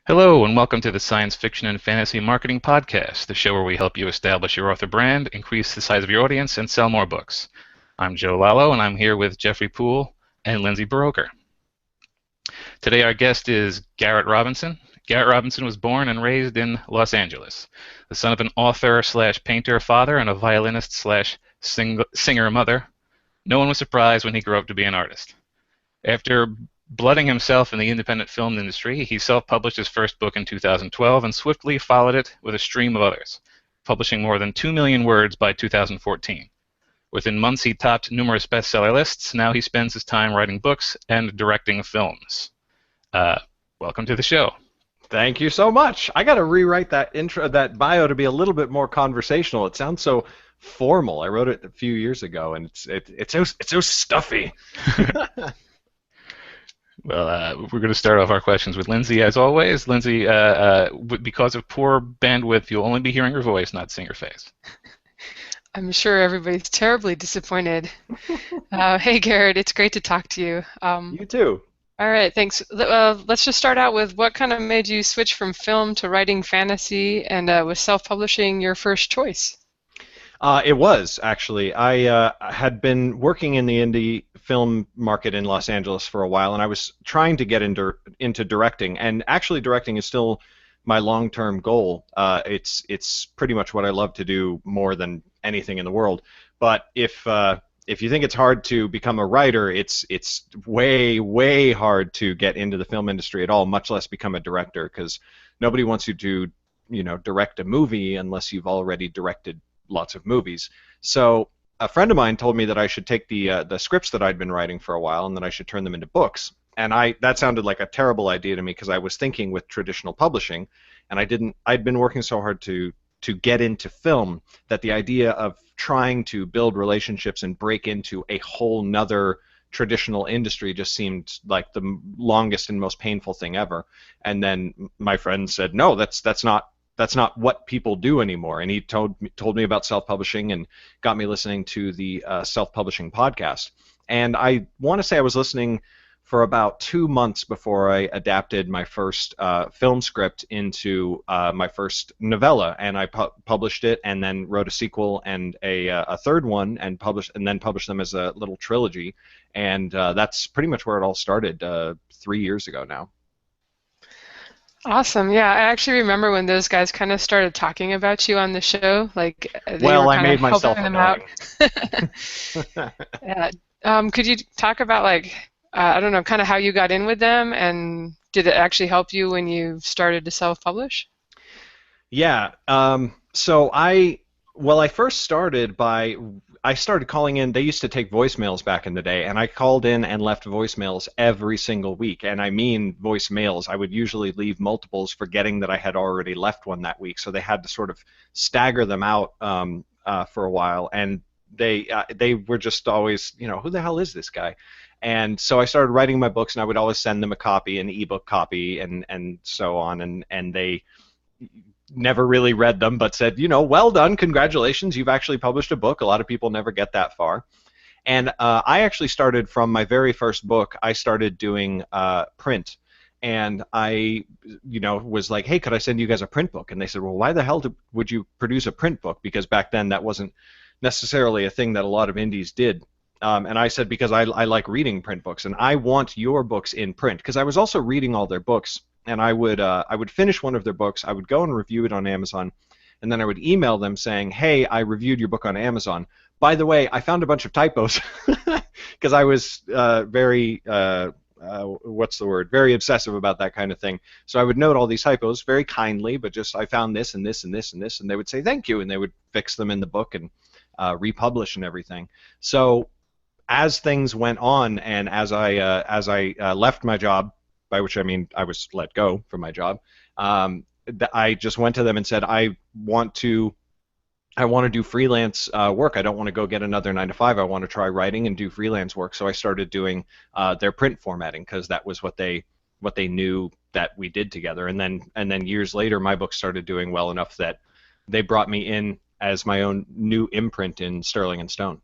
Hello, and welcome to the Science Fiction and Fantasy Marketing Podcast, the show where we help you establish your author brand, increase the size of your audience, and sell more books. I'm Joe Lallo, and I'm here with Jeffrey Poole and Lindsay Baroker. Today, our guest is Garrett Robinson. Garrett Robinson was born and raised in Los Angeles, the son of an author slash painter father and a violinist slash singer mother. No one was surprised when he grew up to be an artist. After blooding himself in the independent film industry, he self-published his first book in 2012 and swiftly followed it with a stream of others, publishing more than 2 million words by 2014. Within months, he topped numerous bestseller lists. Now he spends his time writing books and directing films. Uh, Welcome to the show. Thank you so much. I got to rewrite that bio to be a little bit more conversational. It sounds so formal. I wrote it a few years ago, and it's so stuffy. Well, we're going to start off our questions with Lindsay, as always. Lindsay, because of poor bandwidth, you'll only be hearing her voice, not seeing her face. I'm sure everybody's terribly disappointed. Hey, Garrett, it's great to talk to you. You too. All right, thanks. Let's just start out with what kind of made you switch from film to writing fantasy, and was self-publishing your first choice? It was, actually. I had been working in the indie film market in Los Angeles for a while, and I was trying to get into directing. And actually, directing is still my long-term goal. It's pretty much what I love to do more than anything in the world. But if you think it's hard to become a writer, it's way hard to get into the film industry at all, much less become a director, because nobody wants you to, direct a movie unless you've already directed lots of movies. So a friend of mine told me that I should take the scripts that I'd been writing for a while and that I should turn them into books. And that sounded like a terrible idea to me, because I was thinking with traditional publishing, and I'd been working so hard to get into film that the idea of trying to build relationships and break into a whole nother traditional industry just seemed like the longest and most painful thing ever. And then my friend said, no, that's not what people do anymore. And he told me about self-publishing and got me listening to the self-publishing podcast. And I want to say I was listening for about 2 months before I adapted my first film script into my first novella, and I published it, and then wrote a sequel and a third one, and then published them as a little trilogy. And that's pretty much where it all started 3 years ago now. Awesome. Yeah, I actually remember when those guys kind of started talking about you on the show. Like they Well, were I kind made of myself helping them out. annoying. Yeah. Could you talk about I don't know, kind of how you got in with them, and did it actually help you when you started to self-publish? Yeah. So I first started I started calling in. They used to take voicemails back in the day, and I called in and left voicemails every single week. And I mean voicemails. I would usually leave multiples, forgetting that I had already left one that week. So they had to sort of stagger them out for a while, and they were just always, who the hell is this guy? And so I started writing my books, and I would always send them a copy, an ebook copy, and so on. And they never really read them, but said, well done, congratulations, you've actually published a book. A lot of people never get that far. And I actually started from my very first book. I started doing print, and I, was like, hey, could I send you guys a print book? And they said, well, why the hell would you produce a print book? Because back then that wasn't necessarily a thing that a lot of indies did. And I said, because I like reading print books, and I want your books in print, because I was also reading all their books. And I would finish one of their books, I would go and review it on Amazon, and then I would email them saying, hey, I reviewed your book on Amazon. By the way, I found a bunch of typos, because I was very obsessive about that kind of thing. So I would note all these typos very kindly, but just, I found this and this and this and this, and they would say thank you, and they would fix them in the book and republish and everything. So as things went on, and as I left my job, by which I mean I was let go from my job, I just went to them and said, I want to do freelance work. I don't want to go get another 9 to 5. I want to try writing and do freelance work. So I started doing their print formatting, because that was what they knew that we did together. And then years later, my book started doing well enough that they brought me in as my own new imprint in Sterling and Stone.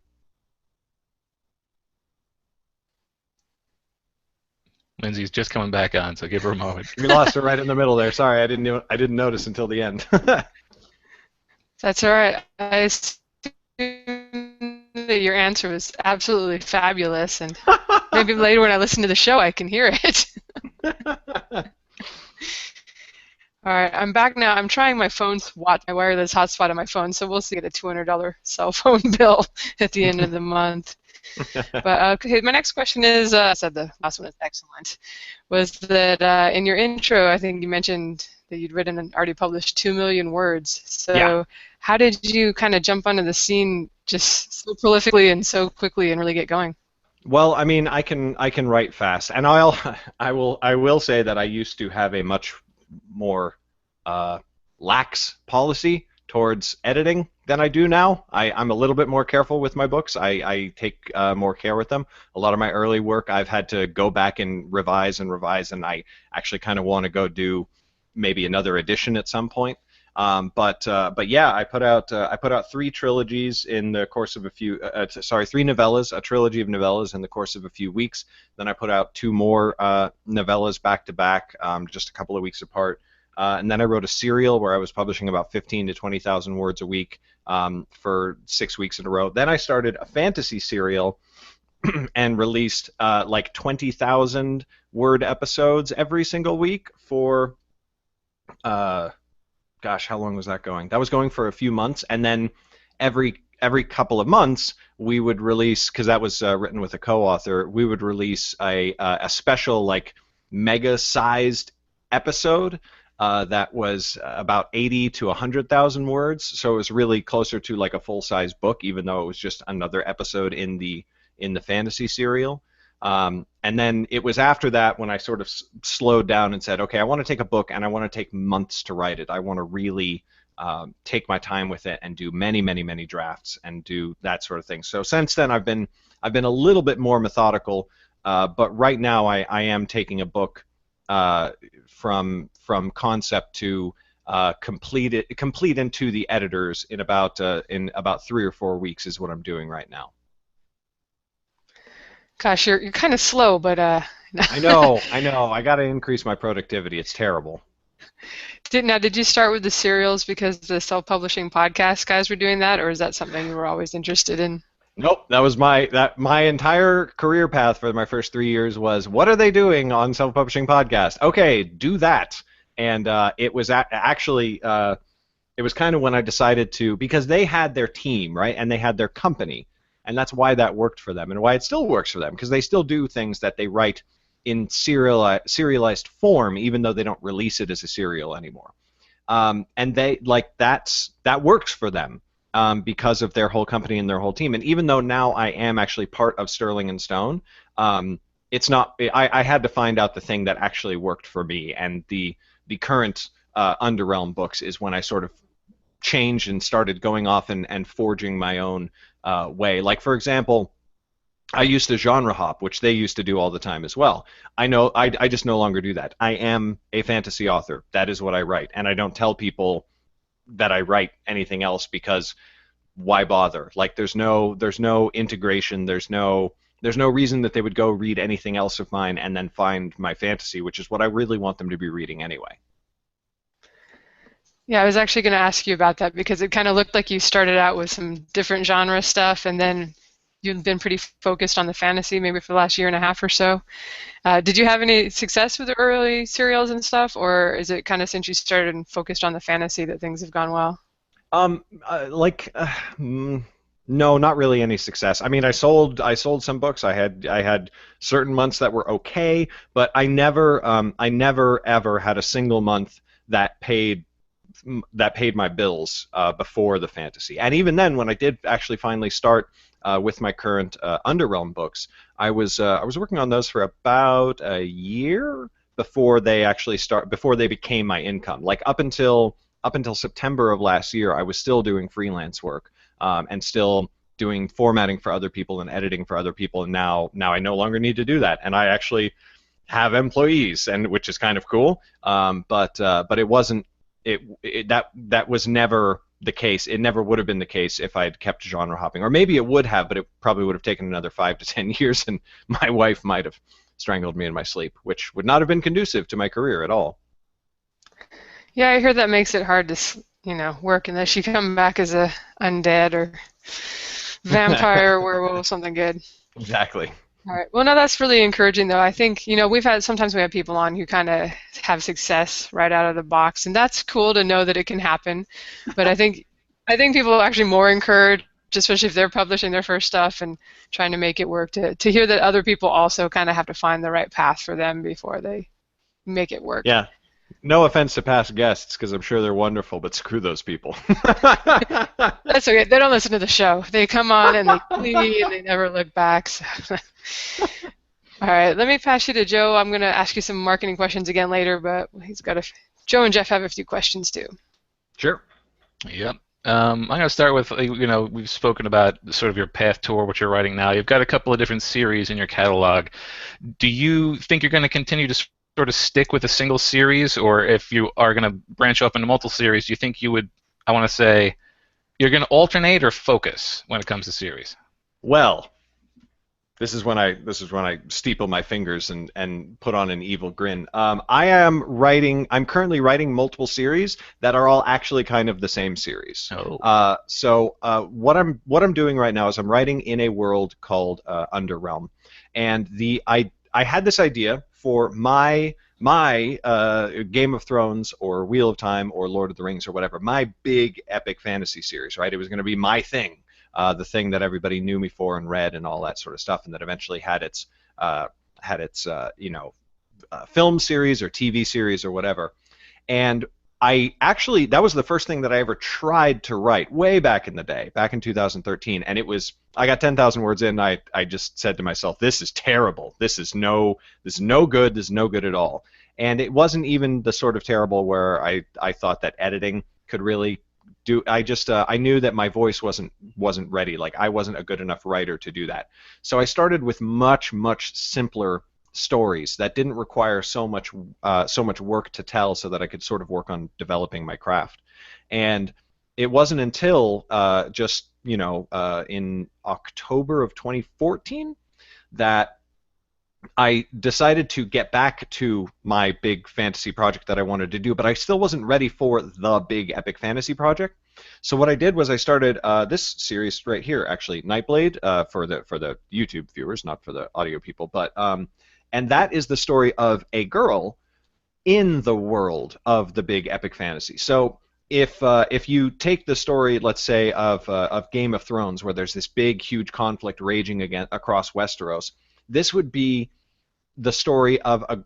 Lindsay's just coming back on, so give her a moment. We lost her right in the middle there. Sorry, I didn't notice until the end. That's all right. I assume that your answer was absolutely fabulous, and maybe later when I listen to the show, I can hear it. All right, I'm back now. I'm trying my phone to watch my wireless hotspot on my phone, so we'll see get a $200 cell phone bill at the end of the month. But okay, my next question is, I said the last one is excellent, was that in your intro, I think you mentioned that you'd written and already published 2 million words. So Yeah. how did you kind of jump onto the scene just so prolifically and so quickly and really get going? Well, I mean, I can write fast, and I will say that I used to have a much more lax policy towards editing than I do now. I'm a little bit more careful with my books. I take more care with them. A lot of my early work, I've had to go back and revise, and I actually kind of want to go do maybe another edition at some point. But yeah, I put out 3 trilogies in the course of a few. Sorry, 3 novellas, a trilogy of novellas in the course of a few weeks. Then I put out 2 more novellas back to back, just a couple of weeks apart. And then I wrote a serial where I was publishing about 15 to 20,000 words a week for 6 weeks in a row. Then I started a fantasy serial and released like 20,000 word episodes every single week for. Gosh, how long was that going? That was going for a few months, and then every couple of months we would release, because that was written with a co-author, we would release a special like mega-sized episode that was about 80 to 100,000 words. So it was really closer to like a full-size book, even though it was just another episode in the fantasy serial. And then it was after that when I sort of slowed down and said, okay, I want to take a book and I want to take months to write it. I want to really take my time with it and do many, many, many drafts and do that sort of thing. So since then, I've been a little bit more methodical. But right now, I am taking a book from concept to complete into the editors in about 3 or 4 weeks is what I'm doing right now. Gosh, you're kind of slow, but I know. I got to increase my productivity. It's terrible. Did you start with the serials because the self-publishing podcast guys were doing that, or is that something you were always interested in? Nope. That was my entire career path for my first 3 years was, what are they doing on self-publishing podcast? Okay, do that. And it was actually it was kind of when I decided to, because they had their team, right, and they had their company. And that's why that worked for them and why it still works for them, because they still do things that they write in serialized form, even though they don't release it as a serial anymore. And they that works for them because of their whole company and their whole team. And even though now I am actually part of Sterling and Stone, it's not. I had to find out the thing that actually worked for me. And the current Underrealm books is when I sort of changed and started going off and forging my own way. Like, for example, I used to genre hop, which they used to do all the time as well. I just no longer do that. I am a fantasy author. That is what I write, and I don't tell people that I write anything else, because why bother? Like, there's no integration. There's no reason that they would go read anything else of mine and then find my fantasy, which is what I really want them to be reading anyway. Yeah, I was actually going to ask you about that, because it kind of looked like you started out with some different genre stuff, and then you've been pretty focused on the fantasy maybe for the last year and a half or so. Did you have any success with the early serials and stuff, or is it kind of since you started and focused on the fantasy that things have gone well? No, not really any success. I mean, I sold some books. I had certain months that were okay, but I never ever had a single month that paid my bills before the fantasy. And even then, when I did actually finally start with my current Underrealm books, I was working on those for about a year before they became my income. Like up until September of last year, I was still doing freelance work and still doing formatting for other people and editing for other people. And now I no longer need to do that, and I actually have employees, and which is kind of cool. But it wasn't. That was never the case. It never would have been the case if I had kept genre hopping, or maybe it would have, but it probably would have taken another 5 to 10 years, and my wife might have strangled me in my sleep, which would not have been conducive to my career at all. Yeah, I hear that makes it hard to, work unless you come back as a undead or vampire or werewolf, something good. Exactly. All right. Well, no, that's really encouraging, though. I think, sometimes we have people on who kind of have success right out of the box, and that's cool to know that it can happen. But I think people are actually more encouraged, especially if they're publishing their first stuff and trying to make it work, to hear that other people also kind of have to find the right path for them before they make it work. Yeah. No offense to past guests, because I'm sure they're wonderful, but screw those people. That's okay. They don't listen to the show. They come on and they flee and they never look back. So. All right, let me pass you to Joe. I'm going to ask you some marketing questions again later, but Joe and Jeff have a few questions too. Sure. Yep. I'm going to start with, we've spoken about sort of your path toward what you're writing now. You've got a couple of different series in your catalog. Do you think you're going to continue to sort of stick with a single series, or if you are going to branch off into multiple series, do you think you would, I want to say, you're going to alternate or focus when it comes to series? Well, this is when I steeple my fingers and put on an evil grin. I'm currently writing multiple series that are all actually kind of the same series. Oh. So what I'm doing right now is I'm writing in a world called Underrealm, and I had this idea for my Game of Thrones or Wheel of Time or Lord of the Rings or whatever, my big epic fantasy series, right? It was going to be my thing, the thing that everybody knew me for and read and all that sort of stuff, and that eventually had its film series or TV series or whatever. And that was the first thing that I ever tried to write way back in the day, back in 2013, and I got 10,000 words in, I just said to myself, this is terrible. This is no good. This is no good at all. And it wasn't even the sort of terrible where I thought that editing could really do. I knew that my voice wasn't ready. Like, I wasn't a good enough writer to do that. So I started with much simpler stories that didn't require so much work to tell, so that I could sort of work on developing my craft. And it wasn't until in October of 2014 that I decided to get back to my big fantasy project that I wanted to do, but I still wasn't ready for the big epic fantasy project. So what I did was I started this series right here, actually, Nightblade, for the YouTube viewers, not for the audio people, but and that is the story of a girl in the world of the big epic fantasy. So if you take the story, let's say, of Game of Thrones, where there's this big, huge conflict raging across Westeros, this would be the story of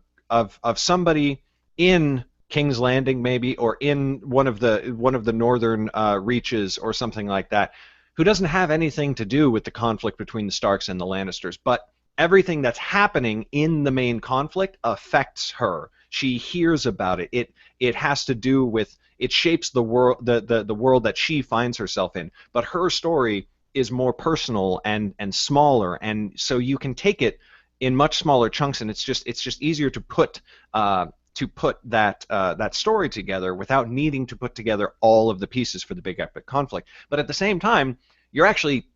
somebody in King's Landing, maybe, or in one of the northern reaches or something like that, who doesn't have anything to do with the conflict between the Starks and the Lannisters, but everything that's happening in the main conflict affects her. She hears about it. It has to do with, it shapes the world, the world that she finds herself in. But her story is more personal and smaller, and so you can take it in much smaller chunks, and it's just easier to put that story together without needing to put together all of the pieces for the big epic conflict. But at the same time, you're actually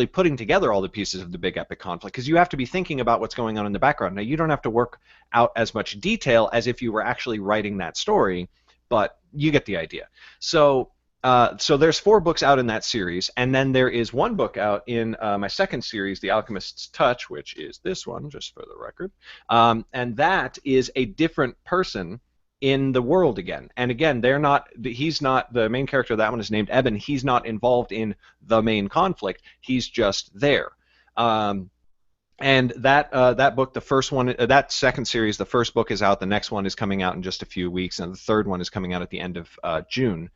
putting together all the pieces of the big epic conflict, because you have to be thinking about what's going on in the background. Now, you don't have to work out as much detail as if you were actually writing that story, but you get the idea. So there's 4 books out in that series, and then there is 1 book out in my second series, The Alchemist's Touch, which is this one, just for the record. And that is a different person in the world again. And again, he's not, the main character of that one is named Eben. He's not involved in the main conflict. He's just there. And that book, the first one, that second series, the first book is out. The next one is coming out in just a few weeks, and the third one is coming out at the end of June.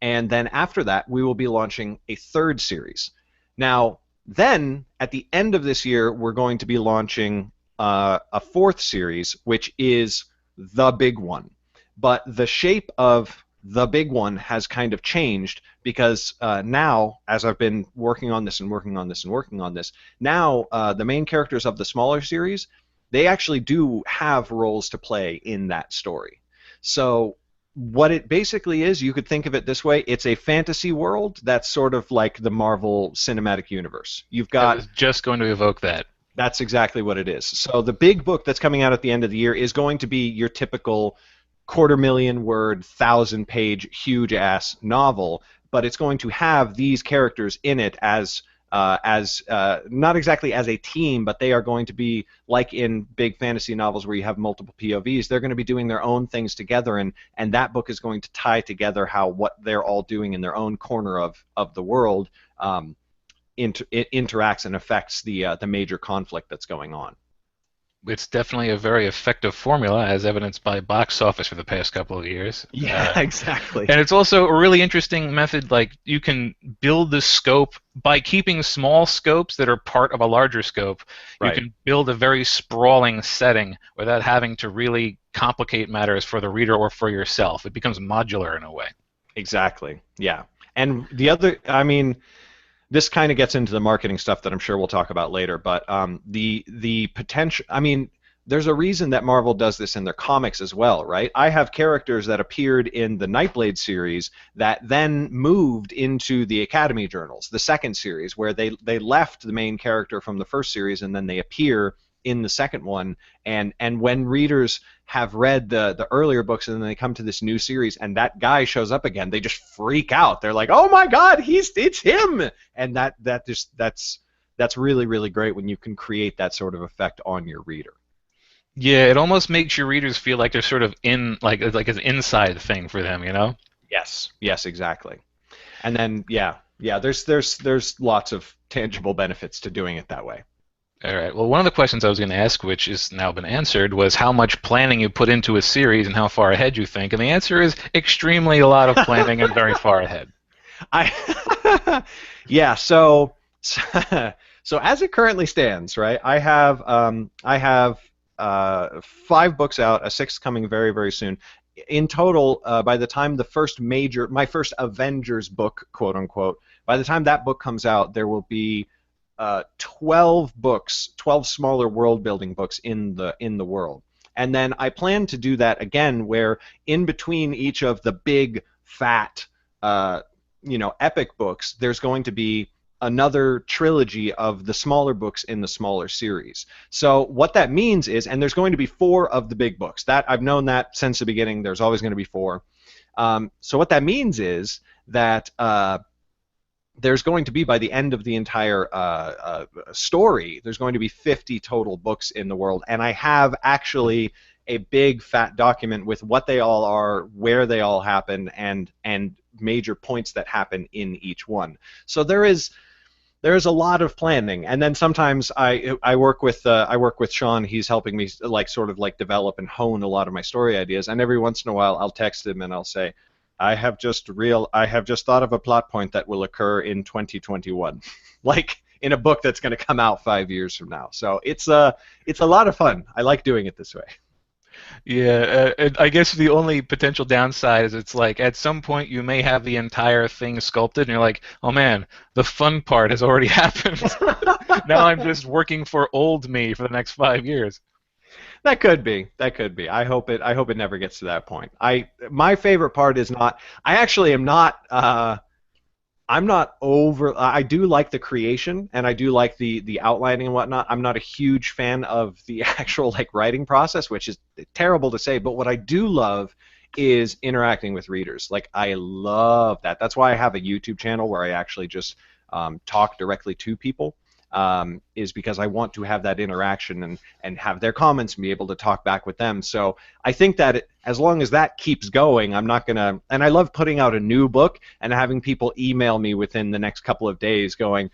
And then after that, we will be launching a third series. Now, then, at the end of this year, we're going to be launching a fourth series, which is the big one. But the shape of the big one has kind of changed, because now, as I've been working on this and working on this and working on this, now the main characters of the smaller series, they actually do have roles to play in that story. So what it basically is, you could think of it this way: it's a fantasy world that's sort of like the Marvel Cinematic Universe. You've got. I was just going to evoke that. That's exactly what it is. So the big book that's coming out at the end of the year is going to be your typical 250,000 word, 1,000 page, huge ass novel, but it's going to have these characters in it as not exactly as a team, but they are going to be like in big fantasy novels where you have multiple POVs. They're going to be doing their own things together, and that book is going to tie together how what they're all doing in their own corner of the world it interacts and affects the major conflict that's going on. It's definitely a very effective formula, as evidenced by box office for the past couple of years. Yeah, exactly. And it's also a really interesting method. Like, you can build the scope by keeping small scopes that are part of a larger scope. Right. You can build a very sprawling setting without having to really complicate matters for the reader or for yourself. It becomes modular in a way. Exactly. Yeah. And the other, I mean, this kind of gets into the marketing stuff that I'm sure we'll talk about later, but the potential, I mean, there's a reason that Marvel does this in their comics as well, right? I have characters that appeared in the Nightblade series that then moved into the Academy journals, the second series, where they left the main character from the first series and then they appear in the second one. And when readers have read the earlier books and then they come to this new series and that guy shows up again, they just freak out. They're like, "Oh my God, it's him!" And that's really, really great when you can create that sort of effect on your reader. Yeah, it almost makes your readers feel like they're sort of in, like an inside thing for them, you know? Yes, yes, exactly. And then yeah, there's lots of tangible benefits to doing it that way. All right. Well, one of the questions I was going to ask, which has now been answered, was how much planning you put into a series and how far ahead you think. And the answer is extremely a lot of planning and very far ahead. Yeah, so as it currently stands, right? I have 5 books out, a sixth coming very, very soon. In total, by the time my first Avengers book, quote unquote, by the time that book comes out, there will be 12 books, 12 smaller world building books in the world. And then I plan to do that again, where in between each of the big, fat, epic books, there's going to be another trilogy of the smaller books in the smaller series. So what that means is, and there's going to be 4 of the big books. That I've known that since the beginning. There's always going to be 4. So what that means is that there's going to be, by the end of the entire story, there's going to be 50 total books in the world, and I have actually a big fat document with what they all are, where they all happen, and major points that happen in each one. So there's a lot of planning, and then sometimes I work with Sean. He's helping me sort of develop and hone a lot of my story ideas, and every once in a while I'll text him and I'll say, I have just thought of a plot point that will occur in 2021, like in a book that's going to come out 5 years from now. So it's a lot of fun. I like doing it this way. Yeah, I guess the only potential downside is it's like at some point you may have the entire thing sculpted and you're like, oh man, the fun part has already happened. Now I'm just working for old me for the next 5 years. That could be. I hope it never gets to that point. My favorite part is not. I actually am not. I'm not over. I do like the creation and I do like the outlining and whatnot. I'm not a huge fan of the actual writing process, which is terrible to say. But what I do love is interacting with readers. I love that. That's why I have a YouTube channel where I actually just talk directly to people. Is because I want to have that interaction and have their comments and be able to talk back with them. So I think that as long as that keeps going, I'm not going to... And I love putting out a new book and having people email me within the next couple of days going,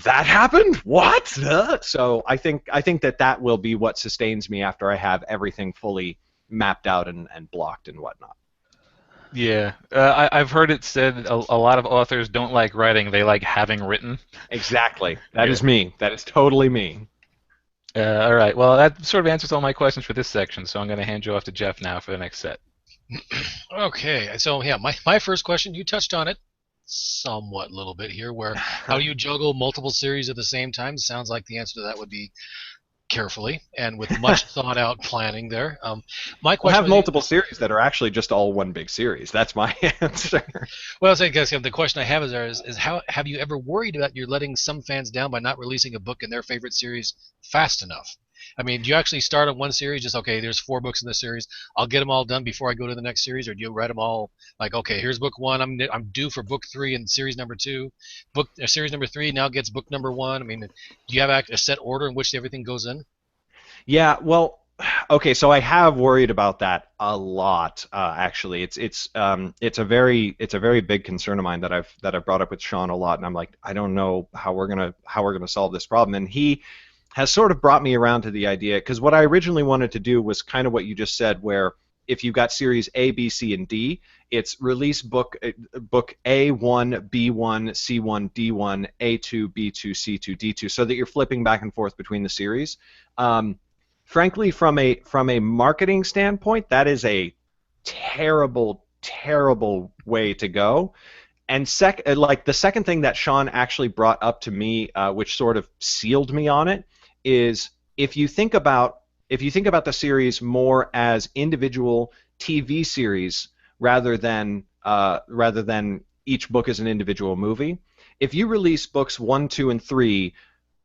that happened? What? So I think that will be what sustains me after I have everything fully mapped out and blocked and whatnot. Yeah, I've heard it said a lot of authors don't like writing; they like having written. Exactly. That is me. That is totally me. All right. Well, that sort of answers all my questions for this section, so I'm going to hand you off to Jeff now for the next set. Okay. So yeah, my first question, you touched on it somewhat a little bit here, where how do you juggle multiple series at the same time? Sounds like the answer to that would be carefully and with much thought out planning there. My We'll question have was, multiple series that are actually just all one big series. That's my answer. well, I guess the question I have is how have you ever worried about you're letting some fans down by not releasing a book in their favorite series fast enough? I mean, do you actually start on one series, just okay, there's 4 books in this series, I'll get them all done before I go to the next series, or do you write them all like, okay, here's book 1, I'm due for book 3 and series number 2, series number 3 now gets book number 1. I mean, do you have a set order in which everything goes in? Yeah, well, okay, so I have worried about that a lot. Actually, it's a very big concern of mine that I've brought up with Sean a lot, and I'm like, I don't know how we're gonna solve this problem, and he has sort of brought me around to the idea, because what I originally wanted to do was kind of what you just said, where if you've got series A, B, C, and D, it's release book A1, B1, C1, D1, A2, B2, C2, D2, so that you're flipping back and forth between the series. Frankly, from a marketing standpoint, that is a terrible, terrible way to go. And like the second thing that Sean actually brought up to me, which sort of sealed me on it, is if you think about the series more as individual TV series rather than each book as an individual movie. If you release books 1, 2, and 3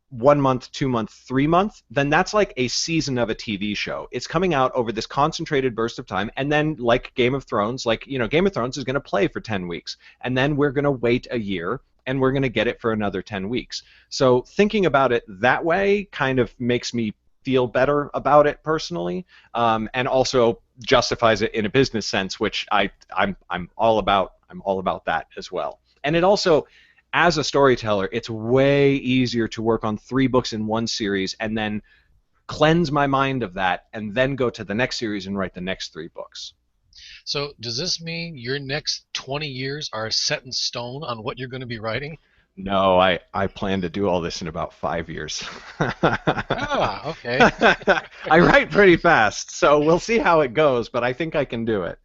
1 month, 2 month, 3 month, then that's like a season of a TV show. It's coming out over this concentrated burst of time, and then like Game of Thrones, Game of Thrones is going to play for 10 weeks, and then we're going to wait a year, and we're going to get it for another 10 weeks. So thinking about it that way kind of makes me feel better about it personally, and also justifies it in a business sense, which I'm all about. I'm all about that as well. And it also, as a storyteller, it's way easier to work on 3 books in one series and then cleanse my mind of that and then go to the next series and write the next 3 books. So does this mean your next 20 years are set in stone on what you're going to be writing? No, I plan to do all this in about 5 years. Ah, okay. I write pretty fast, so we'll see how it goes, but I think I can do it.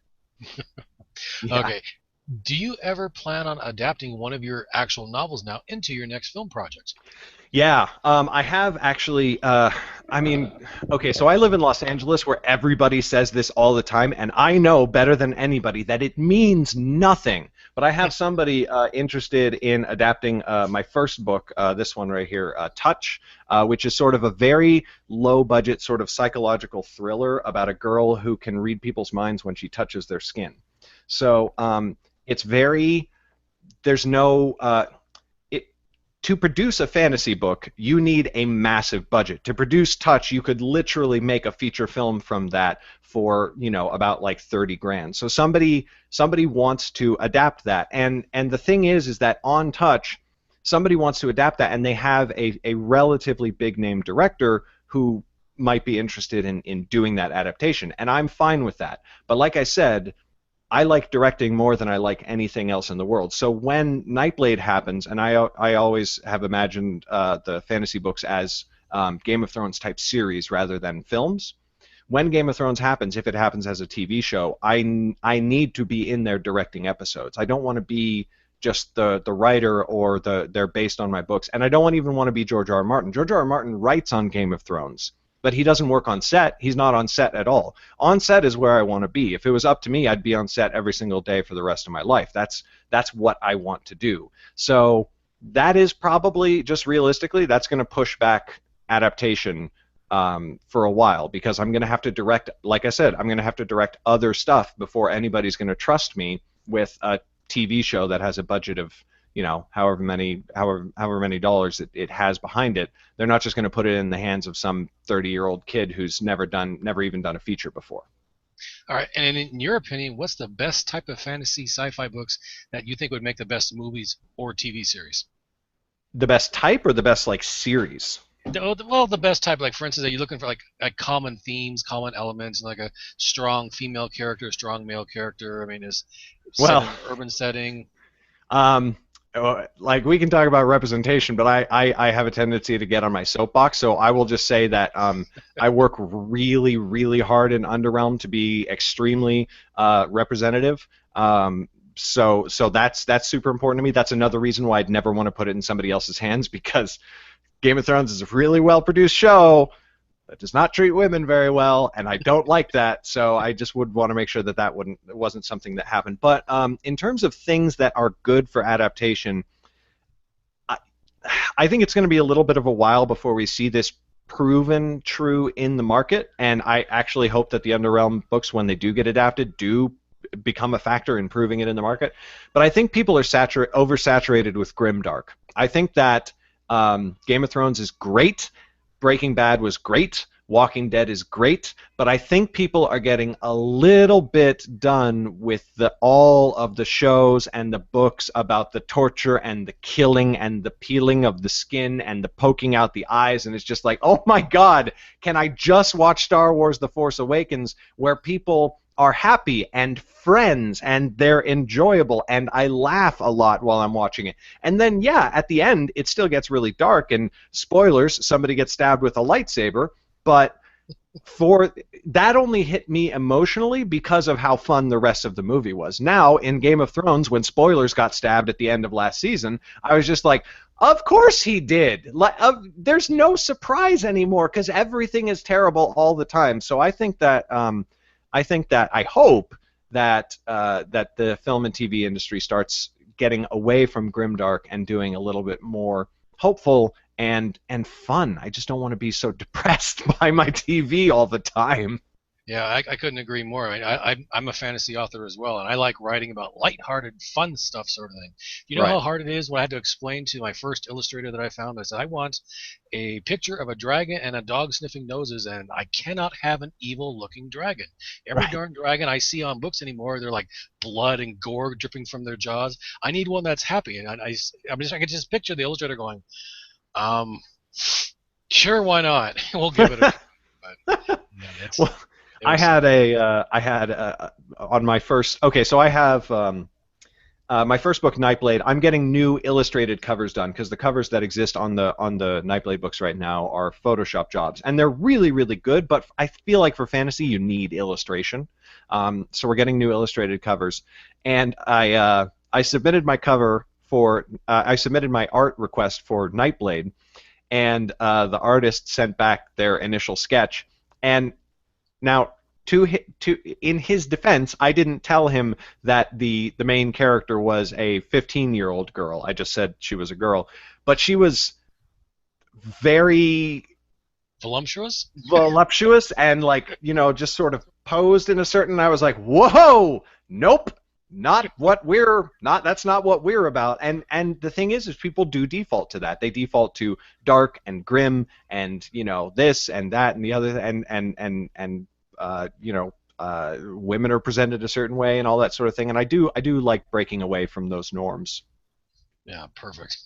Yeah. Okay. Do you ever plan on adapting one of your actual novels now into your next film project? Yeah, I have actually. Okay, so I live in Los Angeles, where everybody says this all the time, and I know better than anybody that it means nothing. But I have somebody interested in adapting my first book, this one right here, Touch, which is sort of a very low-budget sort of psychological thriller about a girl who can read people's minds when she touches their skin. So it's very. There's no. To produce a fantasy book, you need a massive budget. To produce Touch, you could literally make a feature film from that for, about like 30 grand. So somebody wants to adapt that. And the thing is that on Touch, somebody wants to adapt that, and they have a relatively big name director who might be interested in doing that adaptation. And I'm fine with that. But like I said, I like directing more than I like anything else in the world. So when Nightblade happens, and I always have imagined the fantasy books as Game of Thrones type series rather than films. When Game of Thrones happens, if it happens as a TV show, I need to be in there directing episodes. I don't want to be just the writer or they're based on my books, and I don't even want to be George R.R. Martin. George R.R. Martin writes on Game of Thrones, but he doesn't work on set. He's not on set at all. On set is where I want to be. If it was up to me, I'd be on set every single day for the rest of my life. That's what I want to do. So that is probably, just realistically, that's going to push back adaptation for a while, because I'm going to have to direct, like I said, I'm going to have to direct other stuff before anybody's going to trust me with a TV show that has a budget of, however many dollars it has behind it. They're not just going to put it in the hands of some 30-year-old kid who's never even done a feature before. All right, and in your opinion, what's the best type of fantasy sci-fi books that you think would make the best movies or TV series? The best type or the best series? Well, the best type, like for instance, are you looking for like common themes, common elements, like a strong female character, a strong male character? I mean, is set in an urban setting? We can talk about representation, but I have a tendency to get on my soapbox, so I will just say that I work really, really hard in Underrealm to be extremely representative. So that's super important to me. That's another reason why I'd never want to put it in somebody else's hands, because Game of Thrones is a really well-produced show, that does not treat women very well, and I don't like that. So I just would want to make sure that it wasn't something that happened. But in terms of things that are good for adaptation, I think it's going to be a little bit of a while before we see this proven true in the market, and I actually hope that the Underrealm books, when they do get adapted, do become a factor in proving it in the market. But I think people are oversaturated with grimdark. I think that Game of Thrones is great, Breaking Bad was great, Walking Dead is great, but I think people are getting a little bit done with all of the shows and the books about the torture and the killing and the peeling of the skin and the poking out the eyes, and it's just like, oh my God, can I just watch Star Wars The Force Awakens, where people are happy and friends and they're enjoyable and I laugh a lot while I'm watching it. And then, yeah, at the end, it still gets really dark, and spoilers, somebody gets stabbed with a lightsaber, but for that only hit me emotionally because of how fun the rest of the movie was. Now, in Game of Thrones, when spoilers got stabbed at the end of last season, I was just like, of course he did. There's no surprise anymore because everything is terrible all the time. So I think that I hope that the film and TV industry starts getting away from grimdark and doing a little bit more hopeful and fun. I just don't want to be so depressed by my TV all the time. Yeah, I couldn't agree more. I'm a fantasy author as well, and I like writing about lighthearted, fun stuff, sort of thing. You know Right. how hard it is when I had to explain to my first illustrator that I found? I said, I want a picture of a dragon and a dog sniffing noses, and I cannot have an evil-looking dragon. Every Right. darn dragon I see on books anymore, they're like blood and gore dripping from their jaws. I need one that's happy, and I could just picture the illustrator going, sure, why not? We'll give it a but, yeah, Well, I had on my first. Okay, so I have my first book, Nightblade. I'm getting new illustrated covers done because the covers that exist on the Nightblade books right now are Photoshop jobs, and they're really, really good. But I feel like for fantasy, you need illustration. So we're getting new illustrated covers, and I submitted my cover for I submitted my art request for Nightblade, and the artist sent back their initial sketch. And now, in his defense, I didn't tell him that the main character was a 15-year-old girl. I just said she was a girl, but she was very voluptuous and just sort of posed in a certain. I was like, whoa, nope. That's not what we're about. And the thing is people do default to that. They default to dark and grim and this and that and the other and women are presented a certain way and all that sort of thing. And I do like breaking away from those norms. Yeah, perfect.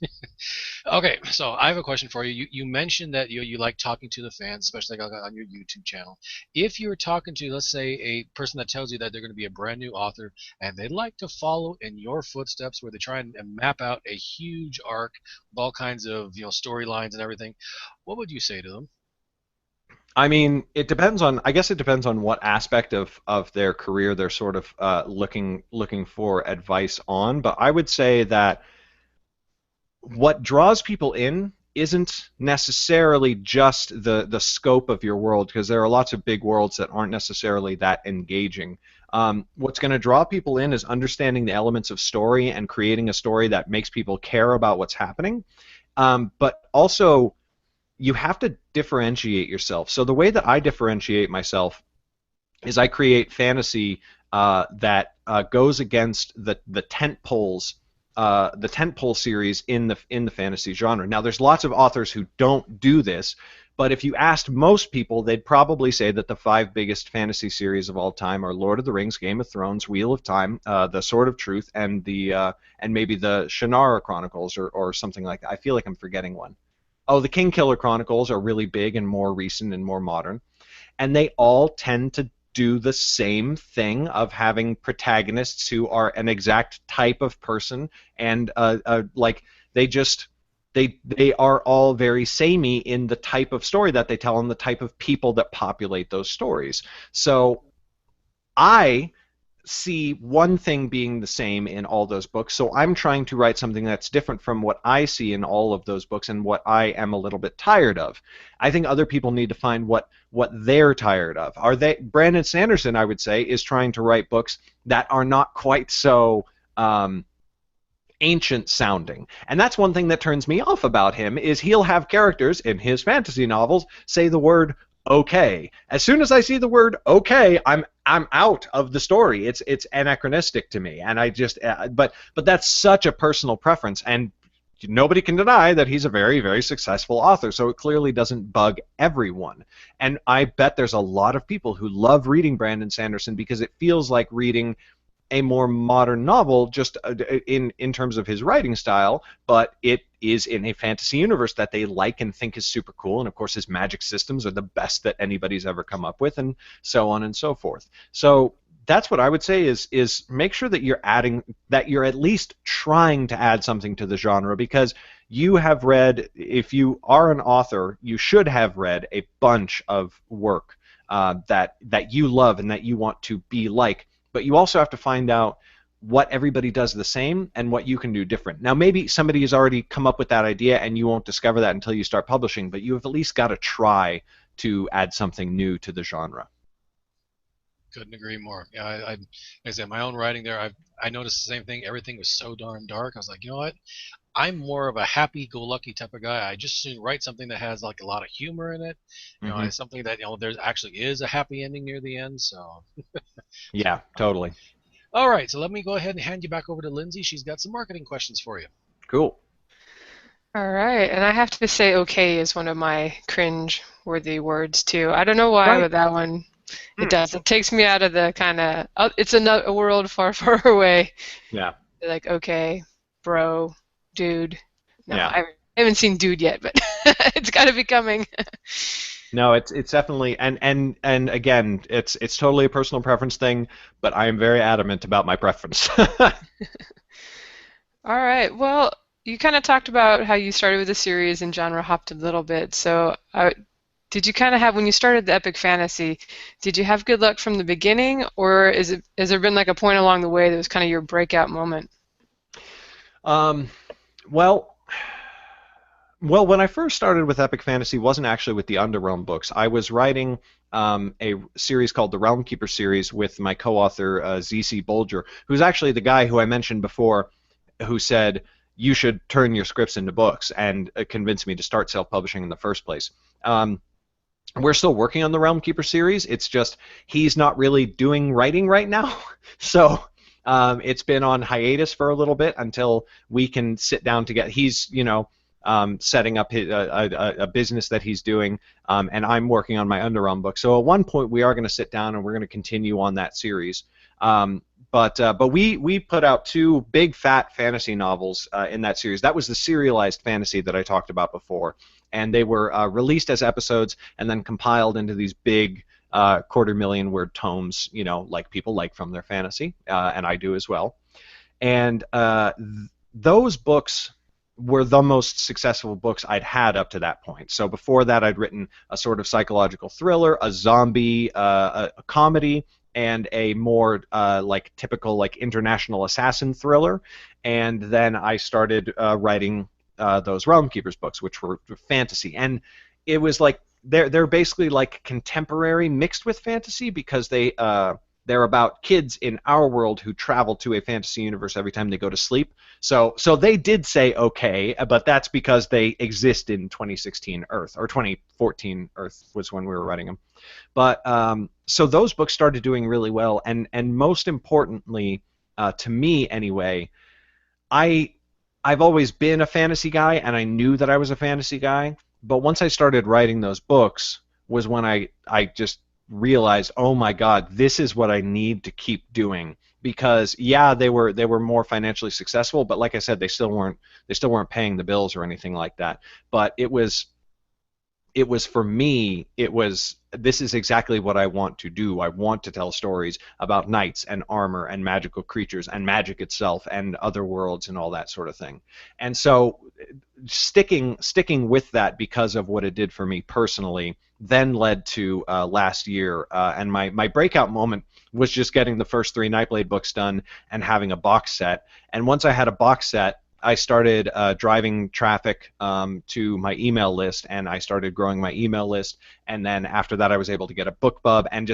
Okay, so I have a question for you. You mentioned that you like talking to the fans, especially on your YouTube channel. If you're talking to, let's say, a person that tells you that they're going to be a brand new author and they'd like to follow in your footsteps, where they try and map out a huge arc with all kinds of storylines and everything, what would you say to them? I mean, I guess it depends on what aspect of their career they're sort of looking for advice on. But I would say that what draws people in isn't necessarily just the scope of your world, because there are lots of big worlds that aren't necessarily that engaging. What's going to draw people in is understanding the elements of story and creating a story that makes people care about what's happening. But also, you have to differentiate yourself. So the way that I differentiate myself is I create fantasy that goes against the tentpole series in the fantasy genre. Now, there's lots of authors who don't do this, but if you asked most people, they'd probably say that the 5 biggest fantasy series of all time are Lord of the Rings, Game of Thrones, Wheel of Time, The Sword of Truth, and maybe the Shannara Chronicles or something like that. I feel like I'm forgetting one. Oh, the Kingkiller Chronicles are really big and more recent and more modern, and they all tend to do the same thing of having protagonists who are an exact type of person, and they are all very samey in the type of story that they tell and the type of people that populate those stories. So I see one thing being the same in all those books, so I'm trying to write something that's different from what I see in all of those books and what I am a little bit tired of. I think other people need to find what they're tired of. Brandon Sanderson, I would say, is trying to write books that are not quite so ancient sounding. And that's one thing that turns me off about him, is he'll have characters in his fantasy novels say the word okay. As soon as I see the word okay, I'm out of the story. It's anachronistic to me, and I just but that's such a personal preference, and nobody can deny that he's a very, very successful author, so it clearly doesn't bug everyone. And I bet there's a lot of people who love reading Brandon Sanderson because it feels like reading a more modern novel, just in terms of his writing style, but it is in a fantasy universe that they like and think is super cool, and of course his magic systems are the best that anybody's ever come up with, and so on and so forth. So that's what I would say is make sure that you're at least trying to add something to the genre, because you have read, if you are an author, you should have read a bunch of work that you love and that you want to be like. But you also have to find out what everybody does the same and what you can do different. Now, maybe somebody has already come up with that idea and you won't discover that until you start publishing, but you have at least got to try to add something new to the genre. Couldn't agree more. Yeah, like I said, my own writing there, I noticed the same thing. Everything was so darn dark. I was like, you know what? I'm more of a happy-go-lucky type of guy. I just should write something that has like a lot of humor in it. You know, something that there actually is a happy ending near the end. So. Yeah, totally. All right, so let me go ahead and hand you back over to Lindsay. She's got some marketing questions for you. Cool. All right, and I have to say okay is one of my cringe-worthy words too. I don't know why, but that one, it does. It takes me out of the kind of, it's a world far, far away. Yeah. Like, okay, bro, dude. No, yeah. I haven't seen dude yet, but it's got to be coming. No, it's definitely, and again, it's totally a personal preference thing, but I am very adamant about my preference. All right, well, you kind of talked about how you started with the series and genre hopped a little bit. So did you kind of have, when you started the epic fantasy, did you have good luck from the beginning, or has there been like a point along the way that was kind of your breakout moment? Well, when I first started with epic fantasy, wasn't actually with the Underrealm books. I was writing a series called the Realm Keeper series with my co-author Z.C. Bolger, who's actually the guy who I mentioned before, who said you should turn your scripts into books, and convinced me to start self-publishing in the first place. We're still working on the Realm Keeper series. It's just he's not really doing writing right now, so it's been on hiatus for a little bit until we can sit down together. He's setting up a business that he's doing, and I'm working on my Underrealm book. So at one point we are going to sit down and we're going to continue on that series. But we put out 2 big fat fantasy novels in that series. That was the serialized fantasy that I talked about before, and they were released as episodes and then compiled into these big 250,000 word tomes, like people like from their fantasy, and I do as well. And those books were the most successful books I'd had up to that point. So before that, I'd written a sort of psychological thriller, a zombie, a comedy, and a more like typical like international assassin thriller. And then I started writing those Realm Keepers books, which were fantasy. And it was like they're basically like contemporary mixed with fantasy, because they're about kids in our world who travel to a fantasy universe every time they go to sleep. So they did say okay, but that's because they exist in 2016 Earth, or 2014 Earth was when we were writing them. But so those books started doing really well, and most importantly, to me anyway, I've always been a fantasy guy, and I knew that I was a fantasy guy. But once I started writing those books was when I just realized, oh my God, this is what I need to keep doing. Because yeah, they were more financially successful, but like I said, they still weren't paying the bills or anything like that. But it was for me, this is exactly what I want to do. I want to tell stories about knights and armor and magical creatures and magic itself and other worlds and all that sort of thing. And so sticking with that because of what it did for me personally then led to last year, and my breakout moment was just getting the first 3 Nightblade books done and having a box set. And once I had a box set, I started driving traffic to my email list, and I started growing my email list. And then after that, I was able to get a BookBub, and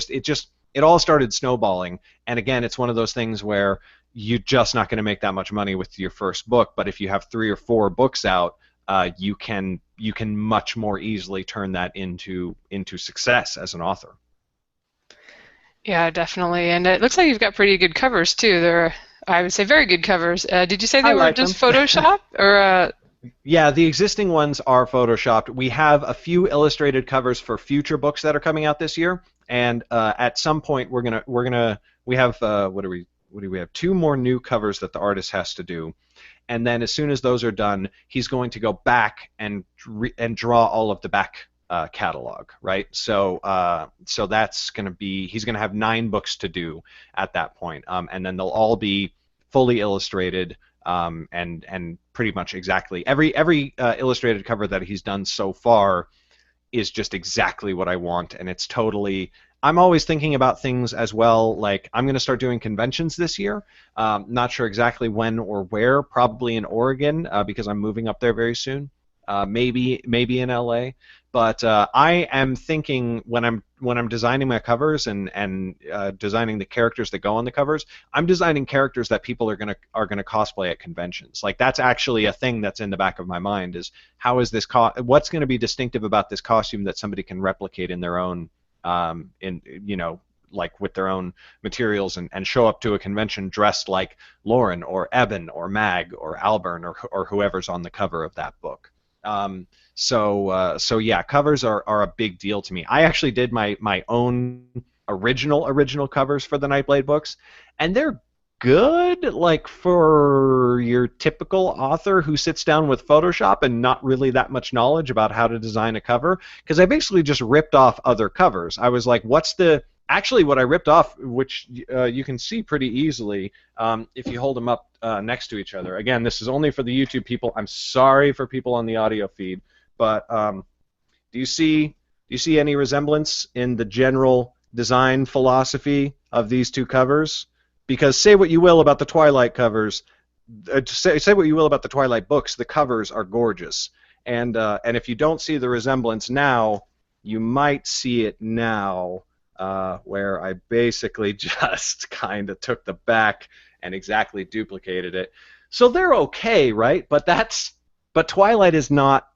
it all started snowballing. And again, it's one of those things where you're just not going to make that much money with your first book, but if you have 3 or 4 books out, you can much more easily turn that into success as an author. Yeah, definitely. And it looks like you've got pretty good covers too. They're, I would say, very good covers. Did you say they were just Photoshop or? Yeah, the existing ones are Photoshopped. We have a few illustrated covers for future books that are coming out this year, and at some point we have what do we have? 2 more new covers that the artist has to do, and then as soon as those are done, he's going to go back and draw all of the back catalog, right? So that's going to be, he's going to have 9 books to do at that point, and then they'll all be fully illustrated, and pretty much exactly every illustrated cover that he's done so far is just exactly what I want, and it's totally. I'm always thinking about things as well, like I'm going to start doing conventions this year. Not sure exactly when or where, probably in Oregon, because I'm moving up there very soon. Maybe in LA. But I am thinking when I'm designing my covers and designing the characters that go on the covers, I'm designing characters that people are gonna cosplay at conventions. Like that's actually a thing that's in the back of my mind, is how is this what's going to be distinctive about this costume that somebody can replicate in their own like with their own materials and show up to a convention dressed like Lauren or Eben or Mag or Alburn or whoever's on the cover of that book. So yeah, covers are a big deal to me. I actually did my own original covers for the Nightblade books, and they're good, like for your typical author who sits down with Photoshop and not really that much knowledge about how to design a cover, because I basically just ripped off other covers. I was like, actually what I ripped off, which you can see pretty easily if you hold them up next to each other. Again, this is only for the YouTube people. I'm sorry for people on the audio feed, but do you see any resemblance in the general design philosophy of these 2 covers? Because say what you will about the Twilight covers, say what you will about the Twilight books, the covers are gorgeous. And if you don't see the resemblance now, you might see it now, where I basically just kind of took the back and exactly duplicated it. So they're okay, right? But Twilight is not.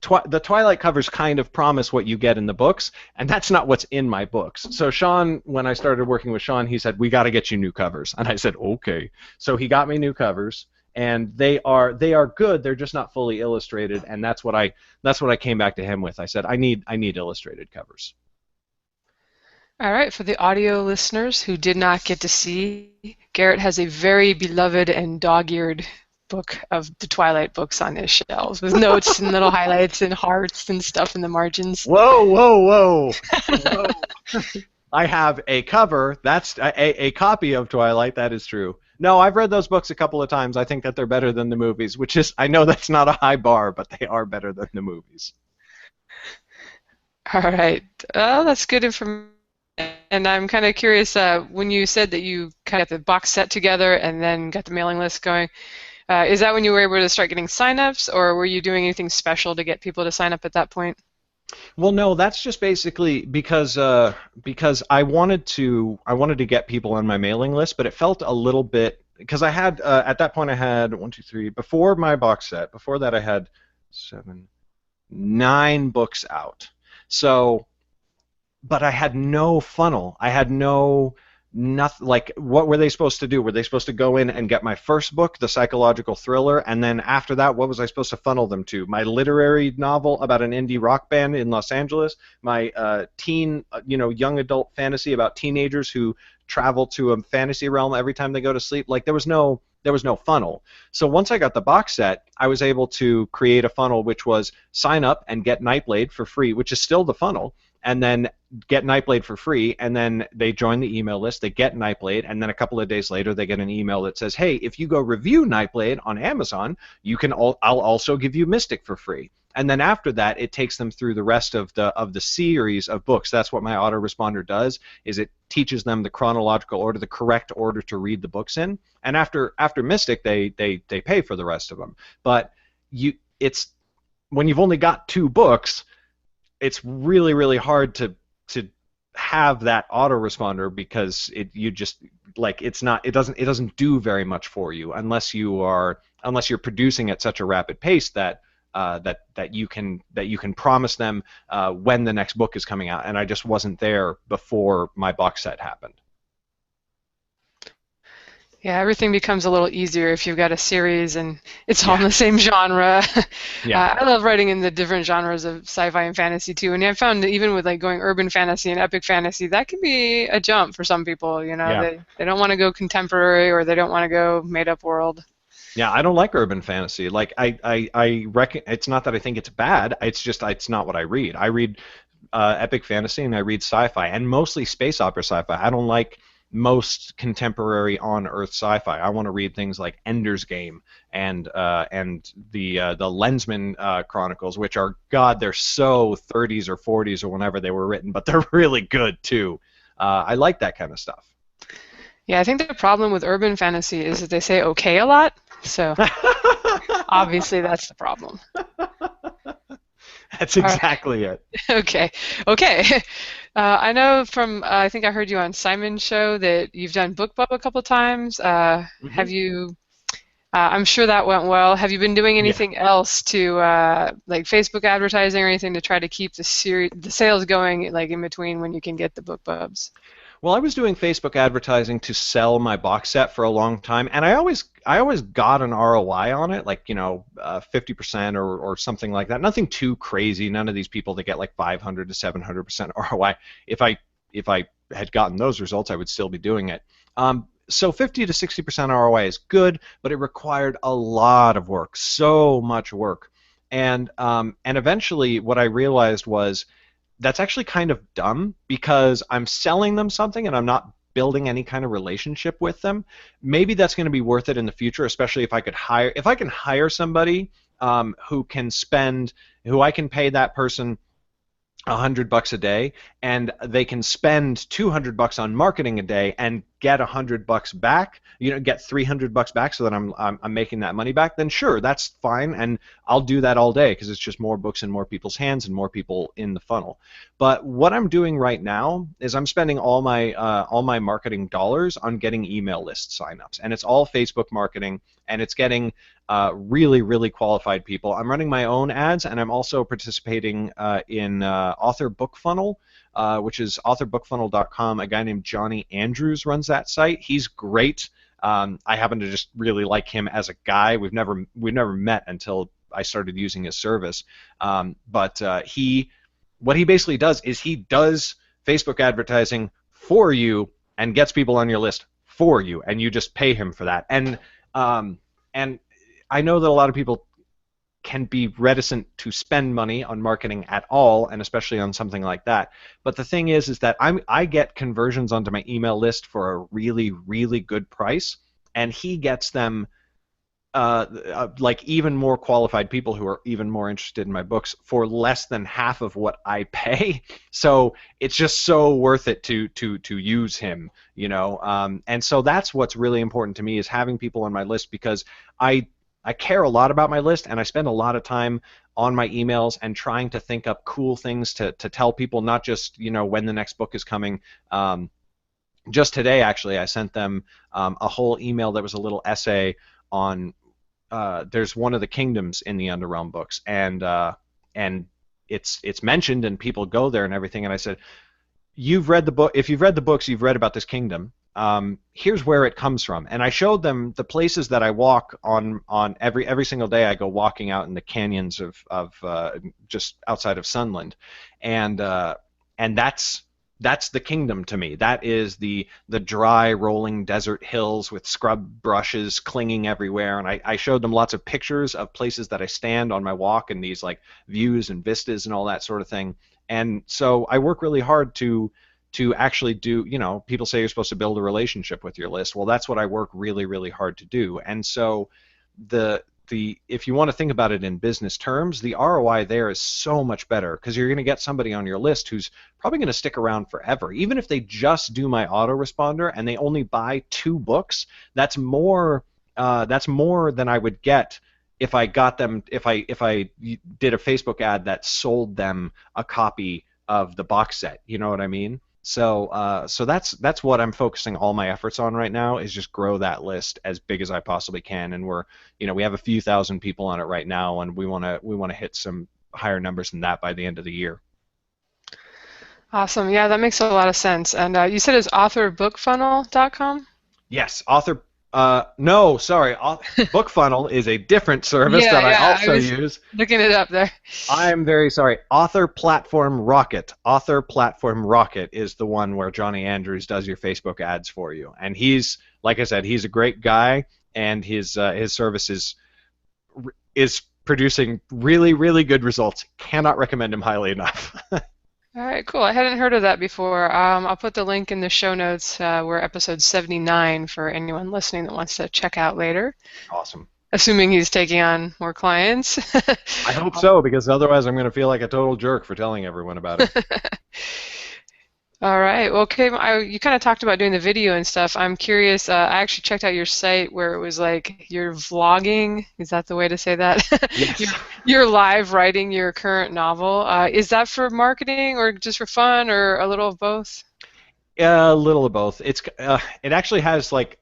The Twilight covers kind of promise what you get in the books, and that's not what's in my books. So Sean, when I started working with Sean, he said, "We got to get you new covers," and I said, "Okay." So he got me new covers, and they are good. They're just not fully illustrated, and that's what I came back to him with. I said, "I need illustrated covers." All right, for the audio listeners who did not get to see, Garrett has a very beloved and dog-eared book of the Twilight books on his shelves with notes and little highlights and hearts and stuff in the margins. Whoa. I have a cover. That's a copy of Twilight. That is true. No, I've read those books a couple of times. I think that they're better than the movies, which is, I know that's not a high bar, but they are better than the movies. All right. That's good information. And I'm kind of curious, when you said that you kind of got the box set together and then got the mailing list going, is that when you were able to start getting signups, or were you doing anything special to get people to sign up at that point? Well, no, that's just basically because I wanted to get people on my mailing list, but it felt a little bit, because I had at that point I had 1, 2, 3 before my box set. Before that I had 7, 9 books out. So, but I had no funnel. I had nothing. Like, what were they supposed to do? Were they supposed to go in and get my first book, the psychological thriller, and then after that, what was I supposed to funnel them to? My literary novel about an indie rock band in Los Angeles, my teen, young adult fantasy about teenagers who travel to a fantasy realm every time they go to sleep. Like, there was no funnel. So once I got the box set, I was able to create a funnel, which was sign up and get Nightblade for free, which is still the funnel, and then get Nightblade for free, and then they join the email list, they get Nightblade, and then a couple of days later they get an email that says, hey, if you go review Nightblade on Amazon, I'll also give you Mystic for free. and then after that, it takes them through the rest of the series of books. That's what my autoresponder does. Is it teaches them the chronological order, the correct order to read the books in. And after Mystic, they pay for the rest of them. But it's when you've only got 2 books, it's really, really hard to have that autoresponder, because it doesn't do very much for you unless you're producing at such a rapid pace that you can promise them when the next book is coming out. And I just wasn't there before my box set happened. Yeah, everything becomes a little easier if you've got a series and it's all in the same genre. Yeah. I love writing in the different genres of sci-fi and fantasy too. And I found that even with like going urban fantasy and epic fantasy, that can be a jump for some people. You know, Yeah. they don't want to go contemporary, or they don't want to go made-up world. Yeah, I don't like urban fantasy. Like I reckon it's not that I think it's bad. It's not what I read. I read epic fantasy and I read sci-fi, and mostly space opera sci-fi. I don't like most contemporary on-Earth sci-fi. I want to read things like Ender's Game and the Lensman Chronicles, which are, God, they're so 30s or 40s or whenever they were written, but they're really good too. I like that kind of stuff. Yeah, I think the problem with urban fantasy is that they say okay a lot. So obviously that's the problem. That's exactly it. Okay. I know from I think I heard you on Simon's show that you've done BookBub a couple times. Have you? I'm sure that went well. Have you been doing anything else to like Facebook advertising or anything to try to keep the sales going, like in between when you can get the BookBubs? Well, I was doing Facebook advertising to sell my box set for a long time, and I always got an ROI on it, like 50% or something like that. Nothing too crazy. None of these people that get like 500 to 700% ROI. If I had gotten those results, I would still be doing it. So 50 to 60% ROI is good, but it required a lot of work, so much work, and eventually what I realized was, that's actually kind of dumb, because I'm selling them something and I'm not building any kind of relationship with them. Maybe that's going to be worth it in the future, especially if I can hire somebody who I can pay that person $100 a day, and they can spend $200 on marketing a day and get $100 back, get $300 back, so that I'm making that money back. Then sure, that's fine, and I'll do that all day, because it's just more books in more people's hands and more people in the funnel. But what I'm doing right now is I'm spending all my marketing dollars on getting email list signups, and it's all Facebook marketing, and it's getting really, really qualified people. I'm running my own ads, and I'm also participating in Author Book Funnel, which is authorbookfunnel.com. A guy named Johnny Andrews runs that site. He's great. I happen to just really like him as a guy. We've never met until I started using his service. But what he basically does is he does Facebook advertising for you and gets people on your list for you, and you just pay him for that. And I know that a lot of people can be reticent to spend money on marketing at all, and especially on something like that. But the thing is that I get conversions onto my email list for a really, really good price, and he gets them like even more qualified people who are even more interested in my books for less than half of what I pay. So it's just so worth it to use him, and so that's what's really important to me, is having people on my list, because I care a lot about my list, and I spend a lot of time on my emails and trying to think up cool things to tell people, not just when the next book is coming. Just today, actually, I sent them a whole email that was a little essay on there's one of the kingdoms in the Underrealm books, and it's mentioned, and people go there and everything. And I said, you've read the book. If you've read the books, you've read about this kingdom. Here's where it comes from, and I showed them the places that I walk on every single day. I go walking out in the canyons of just outside of Sunland, and that's the kingdom to me. That is the dry, rolling desert hills with scrub brushes clinging everywhere. And I showed them lots of pictures of places that I stand on my walk, and these like views and vistas and all that sort of thing. And so I work really hard to actually do, people say you're supposed to build a relationship with your list. Well, that's what I work really, really hard to do. And so the if you want to think about it in business terms, the ROI there is so much better because you're going to get somebody on your list who's probably going to stick around forever. Even if they just do my autoresponder and they only buy 2 books, that's more than I would get if I got them if I did a Facebook ad that sold them a copy of the box set. You know what I mean? So that's what I'm focusing all my efforts on right now, is just grow that list as big as I possibly can. And we have a few thousand people on it right now, and we want to hit some higher numbers than that by the end of the year. Awesome. Yeah, that makes a lot of sense. And you said it's authorbookfunnel.com? Yes, no, sorry. BookFunnel is a different service that I also use. Looking it up there. I'm very sorry. Author Platform Rocket. Author Platform Rocket is the one where Johnny Andrews does your Facebook ads for you. And he's, like I said, he's a great guy, and his service is producing really, really good results. Cannot recommend him highly enough. All right, cool. I hadn't heard of that before. I'll put the link in the show notes. We're episode 79 for anyone listening that wants to check out later. Awesome. Assuming he's taking on more clients. I hope so, because otherwise I'm going to feel like a total jerk for telling everyone about it. All right. Well, Kim, you kind of talked about doing the video and stuff. I'm curious. I actually checked out your site where it was like you're vlogging. Is that the way to say that? Yes. You're live writing your current novel. Is that for marketing or just for fun, or a little of both? A little of both. It actually has like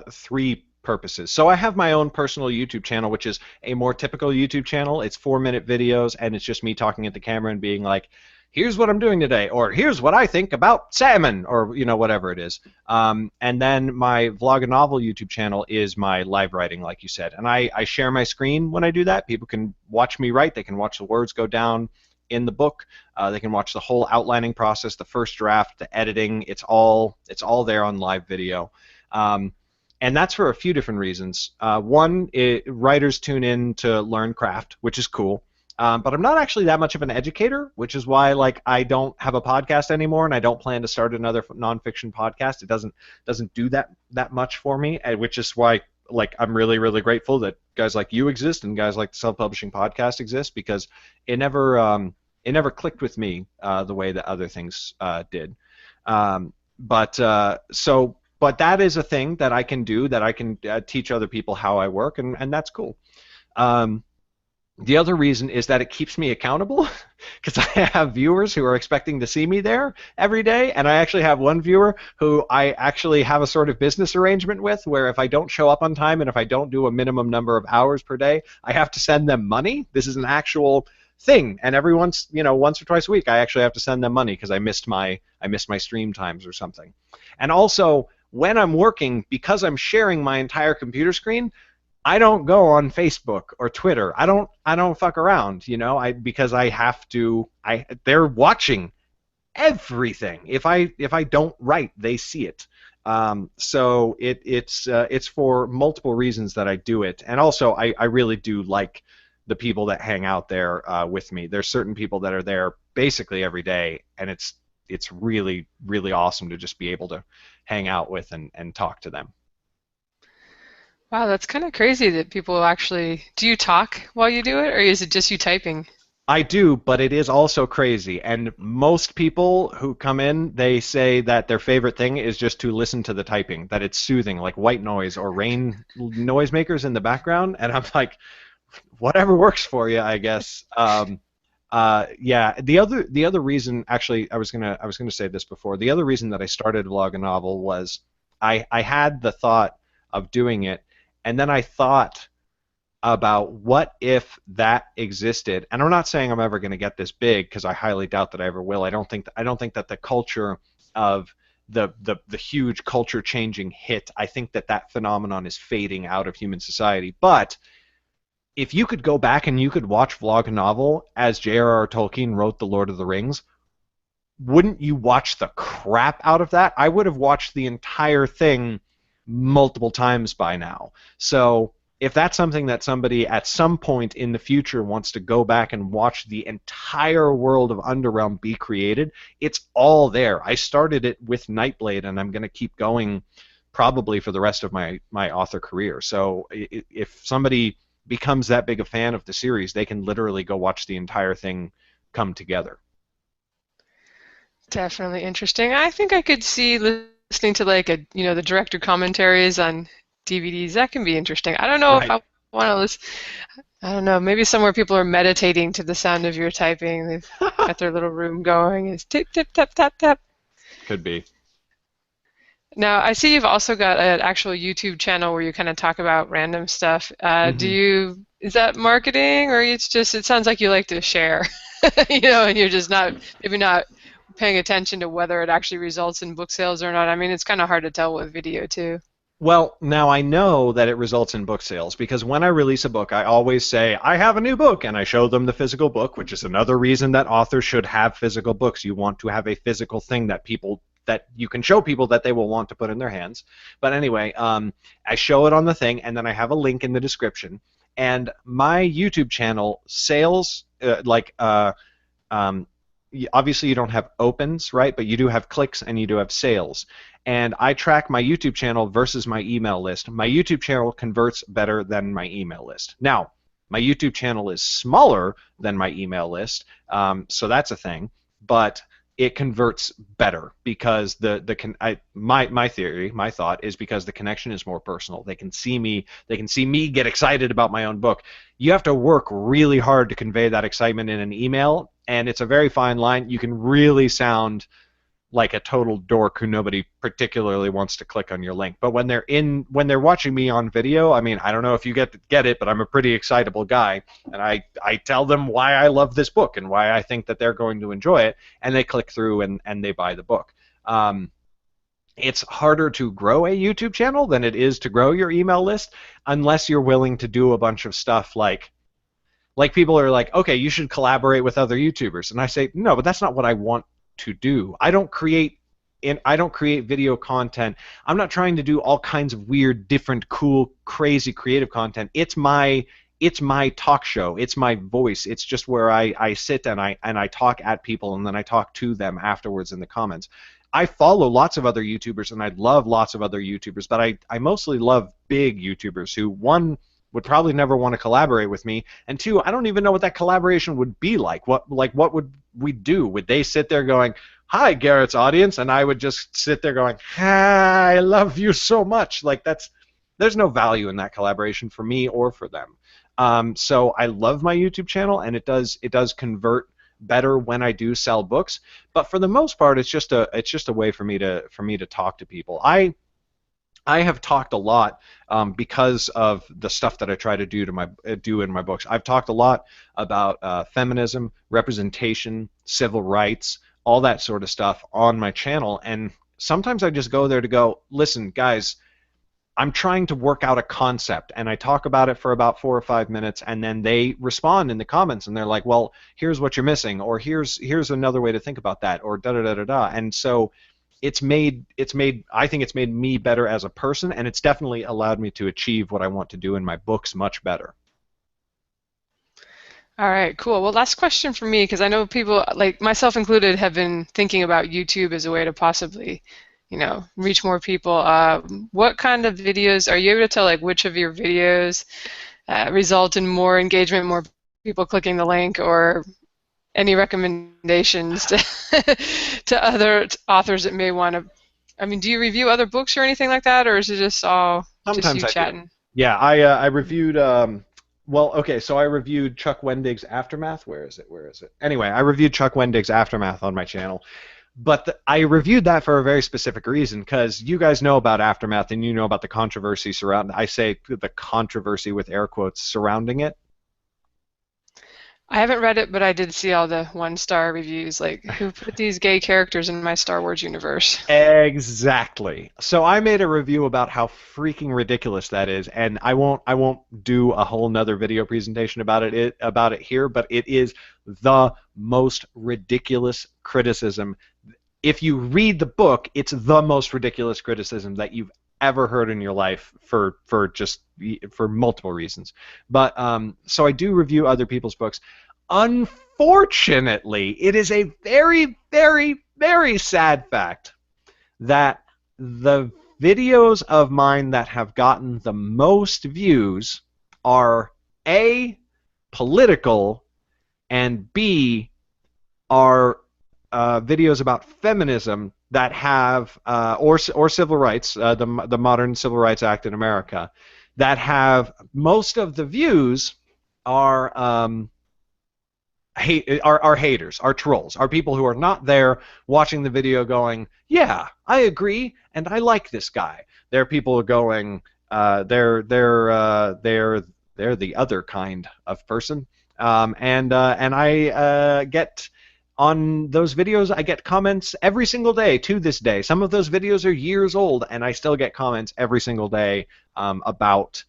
3 purposes. So I have my own personal YouTube channel, which is a more typical YouTube channel. It's 4-minute videos, and it's just me talking at the camera and being like, here's what I'm doing today, or here's what I think about salmon, or whatever it is. And then my vlog and novel YouTube channel is my live writing, like you said. And I share my screen when I do that. People can watch me write. They can watch the words go down in the book. They can watch the whole outlining process, the first draft, the editing. It's all there on live video. And that's for a few different reasons. One, writers tune in to learn craft, which is cool. But I'm not actually that much of an educator, which is why I don't have a podcast anymore, and I don't plan to start another nonfiction podcast. It doesn't do that much for me, which is why I'm really, really grateful that guys like you exist and guys like the Self-Publishing Podcast exist, because it never clicked with me the way that other things did. But that is a thing that I can do, that I can teach other people how I work, and that's cool. The other reason is that it keeps me accountable, because I have viewers who are expecting to see me there every day, and I actually have one viewer who I actually have a sort of business arrangement with, where if I don't show up on time and if I don't do a minimum number of hours per day, I have to send them money. This is an actual thing, and every once or twice a week I actually have to send them money because I missed my stream times or something. And also, when I'm working, because I'm sharing my entire computer screen, I don't go on Facebook or Twitter. I don't fuck around, because I have to. They're watching everything. If I don't write, they see it. So it's for multiple reasons that I do it, and also I really do like the people that hang out there with me. There's certain people that are there basically every day, and it's really, really awesome to just be able to hang out with and talk to them. Wow, that's kind of crazy that people actually... Do you talk while you do it, or is it just you typing? I do, but it is also crazy. And most people who come in, they say that their favorite thing is just to listen to the typing, that it's soothing, like white noise or rain noisemakers in the background. And I'm like, whatever works for you, I guess. Yeah. The other reason, actually, I was gonna say this before. The other reason that I started Vlog a Novel was I had the thought of doing it. And then I thought about what if that existed. And I'm not saying I'm ever going to get this big, because I highly doubt that I ever will. I don't think that the culture of the huge culture-changing hit, I think that phenomenon is fading out of human society. But if you could go back and you could watch Vlog a Novel as J.R.R. Tolkien wrote The Lord of the Rings, wouldn't you watch the crap out of that? I would have watched the entire thing multiple times by now. So if that's something that somebody at some point in the future wants to go back and watch the entire world of Underrealm be created, it's all there. I started it with Nightblade, and I'm going to keep going probably for the rest of my author career. So if somebody becomes that big a fan of the series, they can literally go watch the entire thing come together. Definitely interesting. I think I could see listening to like the director commentaries on DVDs. That can be interesting. I don't know if Right. I want to listen. I don't know. Maybe somewhere people are meditating to the sound of your typing. They've got their little room going. It's tip, tip, tap, tap, tap. Could be. Now, I see you've also got an actual YouTube channel where you kind of talk about random stuff. Is that marketing, or it sounds like you like to share, and you're just maybe not paying attention to whether it actually results in book sales or not. I mean, it's kind of hard to tell with video too. Well, now I know that it results in book sales because when I release a book, I always say, I have a new book, and I show them the physical book, which is another reason that authors should have physical books. You want to have a physical thing that you can show people that they will want to put in their hands. But anyway, I show it on the thing, and then I have a link in the description. And my YouTube channel sales, obviously you don't have opens, right? But you do have clicks and you do have sales. And I track my YouTube channel versus my email list. My YouTube channel converts better than my email list. Now, my YouTube channel is smaller than my email list, so that's a thing. But it converts better because my theory, my thought is because the connection is more personal. They can see me get excited about my own book. You have to work really hard to convey that excitement in an email, and it's a very fine line. You can really sound like a total dork who nobody particularly wants to click on your link. But when they're watching me on video, I mean, I don't know if you get it, but I'm a pretty excitable guy, and I tell them why I love this book and why I think that they're going to enjoy it, and they click through and they buy the book. It's harder to grow a YouTube channel than it is to grow your email list unless you're willing to do a bunch of stuff like people are like, okay, you should collaborate with other YouTubers, and I say, no, but that's not what I want to do. I don't create video content. I'm not trying to do all kinds of weird, different, cool, crazy, creative content. It's my talk show. It's my voice. It's just where I sit and I talk at people, and then I talk to them afterwards in the comments. I follow lots of other YouTubers, and I love lots of other YouTubers, but I mostly love big YouTubers who, one, would probably never want to collaborate with me, and two, I don't even know what that collaboration would be like. What would we do? Would they sit there going, "Hi, Garrett's audience," and I would just sit there going, "Hi, I love you so much." There's no value in that collaboration for me or for them. So I love my YouTube channel, and it does convert better when I do sell books. But for the most part, it's just a way for me to talk to people. I have talked a lot because of the stuff that I try to do in my books. I've talked a lot about feminism, representation, civil rights, all that sort of stuff on my channel, and sometimes I just go there to go, listen, guys, I'm trying to work out a concept, and I talk about it for about 4 or 5 minutes, and then they respond in the comments, and they're like, well, here's what you're missing, or here's another way to think about that, or da-da-da-da-da, and so I think it's made me better as a person, and it's definitely allowed me to achieve what I want to do in my books much better. All right, cool. Well, last question for me, because I know people, like myself included, have been thinking about YouTube as a way to possibly, reach more people. What kind of videos are you able to tell, like, which of your videos result in more engagement, more people clicking the link, or any recommendations to other authors that may want to? I mean, do you review other books or anything like that, or is it just all Sometimes just you chatting? do. Yeah, I reviewed. So I reviewed Chuck Wendig's Aftermath. Where is it? Anyway, I reviewed Chuck Wendig's Aftermath on my channel, but I reviewed that for a very specific reason, because you guys know about Aftermath and you know about the controversy surrounding. I say the controversy with air quotes surrounding it. I haven't read it, but I did see all the 1-star reviews, like, who put these gay characters in my Star Wars universe? Exactly. So I made a review about how freaking ridiculous that is, and I won't do a whole nother video presentation about it here, but it is the most ridiculous criticism. If you read the book, it's the most ridiculous criticism that you've ever heard in your life for multiple reasons. But so I do review other people's books. Unfortunately, it is a very, very, very sad fact that the videos of mine that have gotten the most views are A, political, and B, are videos about feminism that have or civil rights, the modern Civil Rights Act in America, that have most of the views are are haters, are trolls, are people who are not there watching the video going, yeah, I agree, and I like this guy. They're people going, they're the other kind of person, and I get on those videos, I get comments every single day to this day. Some of those videos are years old, and I still get comments every single day about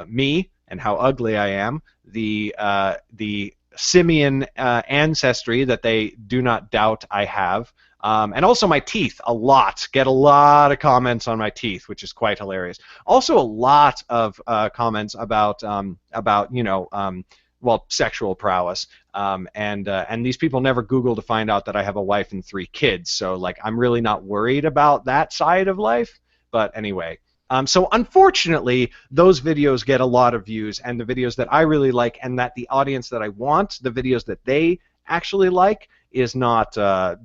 me and how ugly I am, the simian ancestry that they do not doubt I have, and also my teeth. Get a lot of comments on my teeth, which is quite hilarious. Also, a lot of comments about sexual prowess, and these people never Google to find out that I have a wife and 3 kids. So like, I'm really not worried about that side of life. But anyway. So unfortunately, those videos get a lot of views, and the videos that I really like and that the audience that I want, the videos that they actually like, is not, they're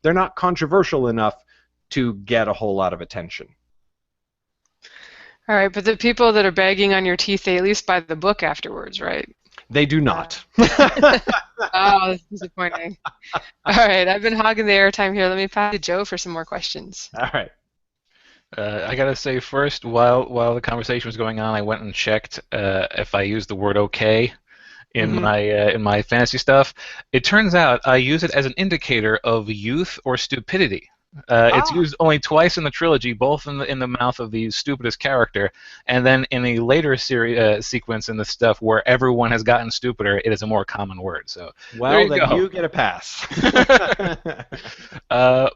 not controversial enough to get a whole lot of attention. All right, but the people that are bagging on your teeth, they at least buy the book afterwards, right? They do not. Oh, that's disappointing. All right, I've been hogging the airtime here. Let me pass to Joe for some more questions. All right. I gotta say first, while the conversation was going on, I went and checked if I used the word "okay" in my fantasy stuff. It turns out I use it as an indicator of youth or stupidity. It's used only twice in the trilogy, both in the mouth of the stupidest character, and then in a later sequence in the stuff where everyone has gotten stupider, it is a more common word. So well, then you get a pass.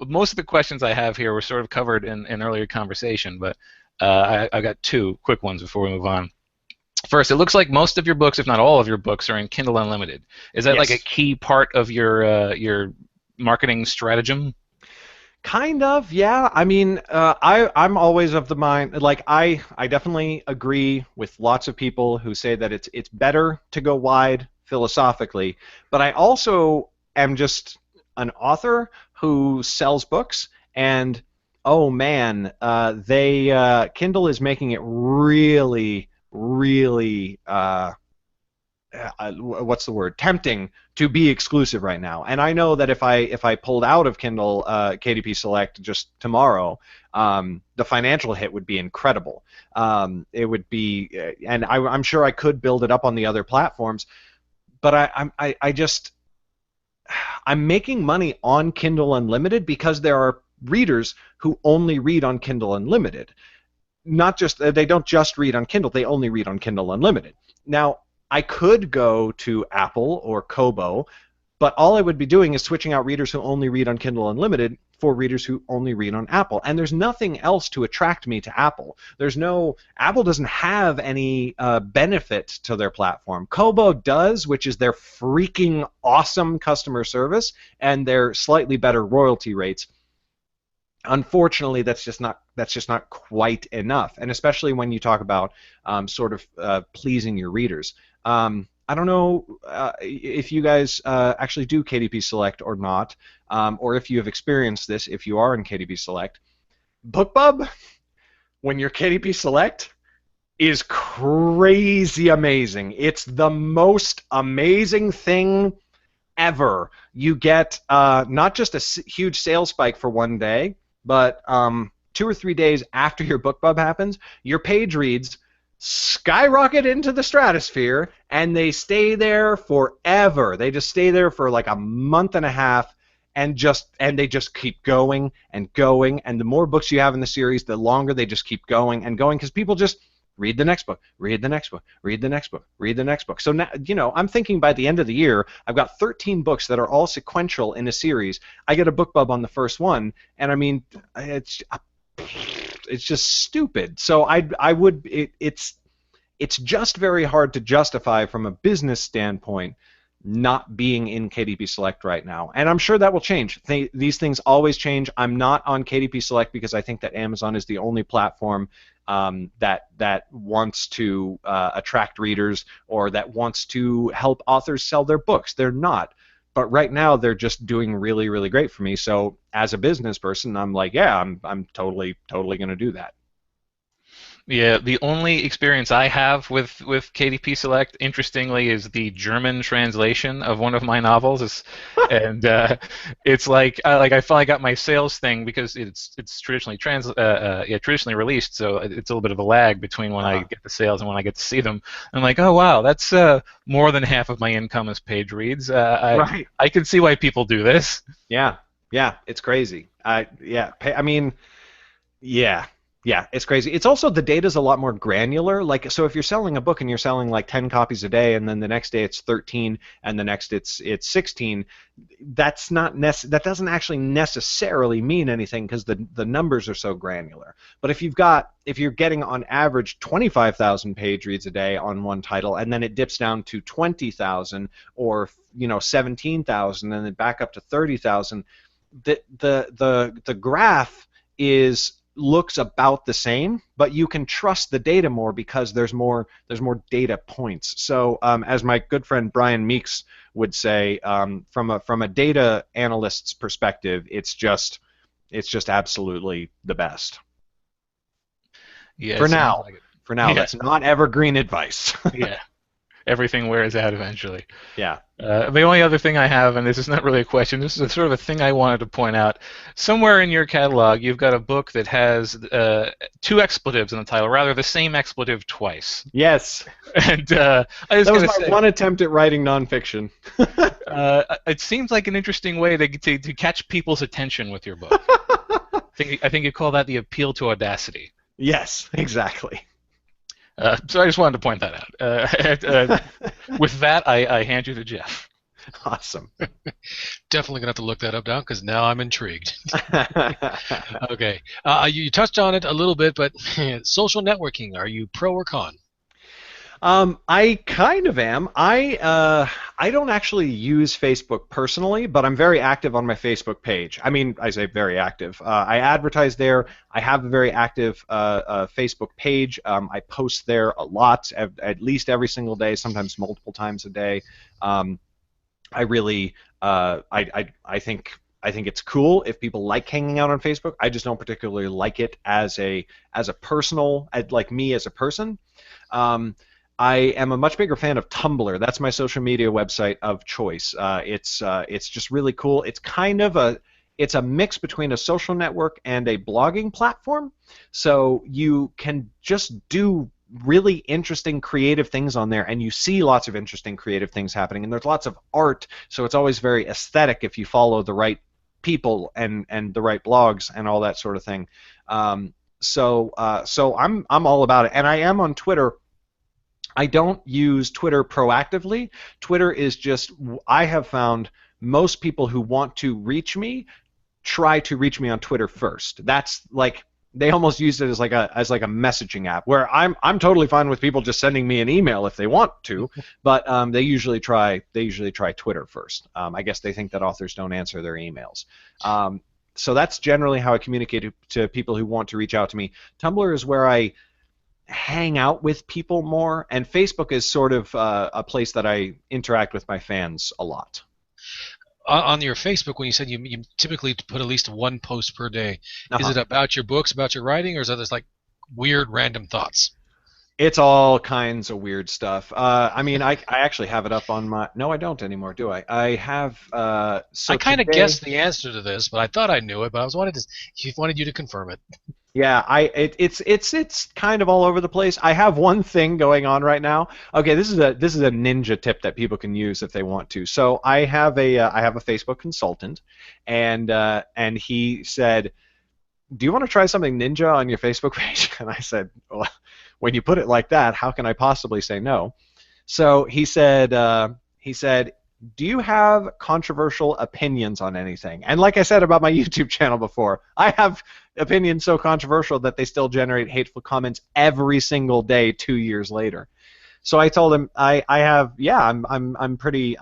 Most of the questions I have here were sort of covered in earlier conversation, but I've got 2 quick ones before we move on. First, it looks like most of your books, if not all of your books, are in Kindle Unlimited. Is that like a key part of your marketing stratagem? Kind of, yeah. I mean, I'm always of the mind, like, I definitely agree with lots of people who say that it's better to go wide philosophically, but I also am just an author who sells books, and oh man, Kindle is making it really, really what's the word? Tempting to be exclusive right now. And I know that if I pulled out of Kindle KDP Select just tomorrow, the financial hit would be incredible. It would be, and I'm sure I could build it up on the other platforms, but I'm making money on Kindle Unlimited because there are readers who only read on Kindle Unlimited. They don't just read on Kindle, they only read on Kindle Unlimited. Now, I could go to Apple or Kobo, but all I would be doing is switching out readers who only read on Kindle Unlimited for readers who only read on Apple. And there's nothing else to attract me to Apple. Apple doesn't have any benefit to their platform. Kobo does, which is their freaking awesome customer service and their slightly better royalty rates. Unfortunately, that's just not quite enough, and especially when you talk about pleasing your readers. I don't know if you guys actually do KDP Select or not, or if you have experienced this if you are in KDP Select. BookBub, when you're KDP Select, is crazy amazing. It's the most amazing thing ever. You get not just a huge sales spike for one day, but 2 or 3 days after your BookBub happens, your page reads skyrocket into the stratosphere, and they stay there forever. They just stay there for like a month and a half, and they just keep going and going. And the more books you have in the series, the longer they just keep going and going, because people just read the next book, read the next book, read the next book, read the next book. So now, I'm thinking by the end of the year, I've got 13 books that are all sequential in a series. I get a BookBub on the first one, and I mean, it's just stupid. So it's just very hard to justify from a business standpoint not being in KDP Select right now. And I'm sure that will change. These things always change. I'm not on KDP Select because I think that Amazon is the only platform that wants to attract readers or that wants to help authors sell their books. They're not. But right now they're just doing really, really great for me. So as a business person, I'm like, yeah, I'm totally going to do that. Yeah, the only experience I have with KDP Select, interestingly, is the German translation of one of my novels. And it's like I finally got my sales thing because it's traditionally traditionally released, so it's a little bit of a lag between when I get the sales and when I get to see them. I'm like, oh wow, that's more than half of my income is page reads. Right. I can see why people do this. Yeah, it's crazy. Yeah, it's crazy. It's also the data's a lot more granular. Like, so if you're selling a book and you're selling like 10 copies a day, and then the next day it's 13, and the next it's 16, that doesn't actually necessarily mean anything because the numbers are so granular. But if you're getting on average 25,000 page reads a day on one title, and then it dips down to 20,000 or 17,000, and then back up to 30,000, the graph looks about the same, but you can trust the data more because there's more data points. So as my good friend Brian Meeks would say, from a data analyst's perspective, it's just absolutely the best. Yeah, for now, Yeah. That's not evergreen advice. Yeah. Everything wears out eventually. Yeah. The only other thing I have, and this is not really a question, this is sort of a thing I wanted to point out. Somewhere in your catalog, you've got a book that has 2 expletives in the title, rather the same expletive twice. Yes. And I was that was my one attempt at writing nonfiction. It seems like an interesting way to catch people's attention with your book. I think you call that the appeal to audacity. Yes, exactly. So I just wanted to point that out. With that, I hand you to Jeff. Awesome. Definitely going to have to look that up now because now I'm intrigued. Okay. You touched on it a little bit, but social networking, are you pro or con? I kind of am. I don't actually use Facebook personally, but I'm very active on my Facebook page. I mean, I say very active. I advertise there. I have a very active Facebook page. I post there a lot, at least every single day, sometimes multiple times a day. I really, I think it's cool if people like hanging out on Facebook. I just don't particularly like it as a personal, like me as a person. I am a much bigger fan of Tumblr. That's my social media website of choice. It's just really cool. It's kind of a mix between a social network and a blogging platform. So you can just do really interesting creative things on there, and you see lots of interesting creative things happening, and there's lots of art, so it's always very aesthetic if you follow the right people and the right blogs and all that sort of thing. So I'm all about it, and I am on Twitter. I don't use Twitter proactively. Twitter is just, I have found most people who want to reach me try to reach me on Twitter first. That's like, they almost use it as like a messaging app, where I'm totally fine with people just sending me an email if they want to, but they usually try Twitter first. I guess they think that authors don't answer their emails. So that's generally how I communicate to people who want to reach out to me. Tumblr is where I hang out with people more, and Facebook is sort of a place that I interact with my fans a lot. On your Facebook, when you said you typically put at least one post per day, is it about your books, about your writing, or is it just like weird random thoughts? It's all kinds of weird stuff. I mean, I actually have it up on my... No, I don't anymore, do I? I have... So I kind of guessed the answer to this, but I thought I knew it, but I wanted you to confirm it. Yeah, it's kind of all over the place. I have one thing going on right now. Okay, this is a ninja tip that people can use if they want to. So I have a Facebook consultant, and he said, "Do you want to try something ninja on your Facebook page?" And I said, "Well, when you put it like that, how can I possibly say no?" So he said, "Do you have controversial opinions on anything?" And like I said about my YouTube channel before, I have opinions so controversial that they still generate hateful comments every single day 2 years later. So I told him I'm pretty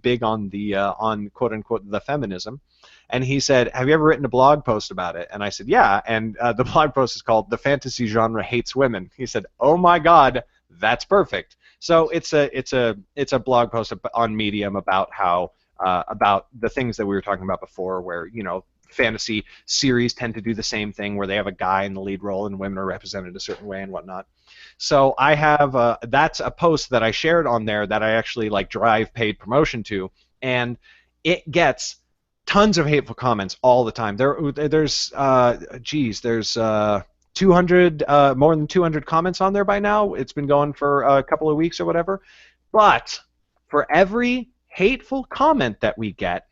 big on the on quote unquote the feminism. And he said, have you ever written a blog post about it? And I said, yeah. And the blog post is called "The Fantasy Genre Hates Women." He said, oh my God, that's perfect. So it's a blog post on Medium about how about the things that we were talking about before, where fantasy series tend to do the same thing, where they have a guy in the lead role and women are represented a certain way and whatnot. So I have that's a post that I shared on there that I actually drive paid promotion to, and it gets tons of hateful comments all the time. There's 200 more than 200 comments on there by now. It's been going for a couple of weeks or whatever. But for every hateful comment that we get,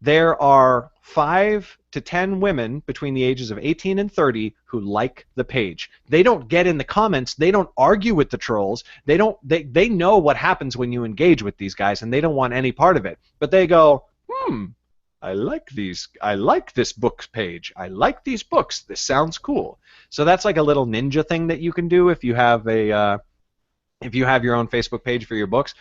there are 5 to 10 women between the ages of 18 and 30 who like the page. They don't get in the comments. They don't argue with the trolls. They know what happens when you engage with these guys, and they don't want any part of it. But they go, I like these. I like this books page. I like these books. This sounds cool. So that's like a little ninja thing that you can do if you have your own Facebook page for your books.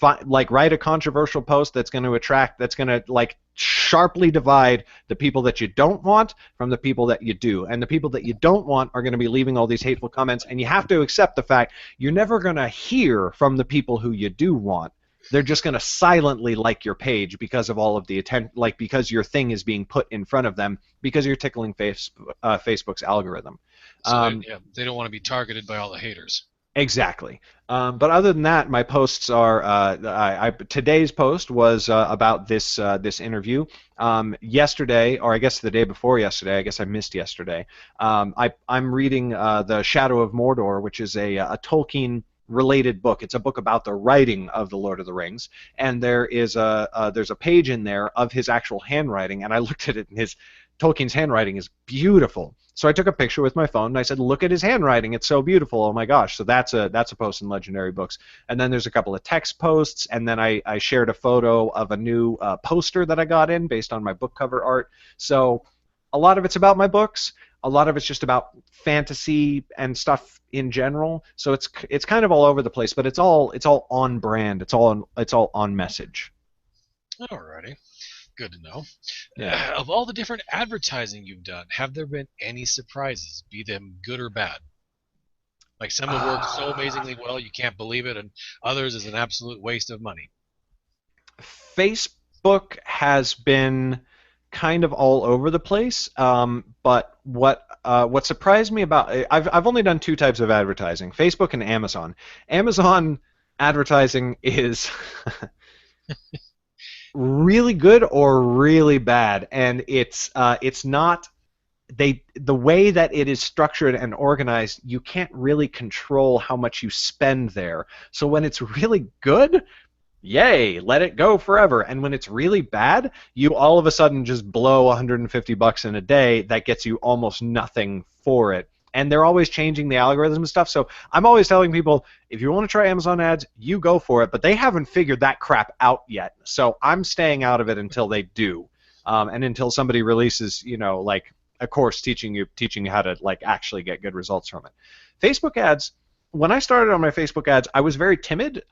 Write a controversial post that's going to sharply divide the people that you don't want from the people that you do. And the people that you don't want are going to be leaving all these hateful comments. And you have to accept the fact you're never going to hear from the people who you do want. They're just going to silently like your page because of all of the attention, because your thing is being put in front of them, because you're tickling Facebook's algorithm. So they don't want to be targeted by all the haters. Exactly. But other than that, my posts are. Today's post was about this interview. Yesterday, or I guess the day before yesterday, I guess I missed yesterday. I'm reading The Shadow of Mordor, which is a Tolkien related book. It's a book about the writing of the Lord of the Rings, and there's a page in there of his actual handwriting, and I looked at it, and Tolkien's handwriting is beautiful. So I took a picture with my phone and I said, "Look at his handwriting; it's so beautiful! Oh my gosh!" So that's a post in Legendary Books, and then there's a couple of text posts, and then I shared a photo of a new poster that I got in based on my book cover art. So a lot of it's about my books. A lot of it's just about fantasy and stuff in general. So it's kind of all over the place, but it's all on brand. It's all on message. Alrighty, good to know. Yeah. Of all the different advertising you've done, have there been any surprises, be them good or bad? Like some have worked so amazingly well you can't believe it, and others is an absolute waste of money. Facebook has been kind of all over the place, but what surprised me about I've only done 2 types of advertising: Facebook and Amazon. Amazon advertising is really good or really bad, and it's not the way that it is structured and organized. You can't really control how much you spend there. So when it's really good, yay, let it go forever. And when it's really bad, you all of a sudden just blow $150 in a day. That gets you almost nothing for it. And they're always changing the algorithm and stuff. So I'm always telling people, if you want to try Amazon ads, you go for it. But they haven't figured that crap out yet. So I'm staying out of it until they do, and until somebody releases, a course teaching you how to actually get good results from it. Facebook ads. When I started on my Facebook ads, I was very timid.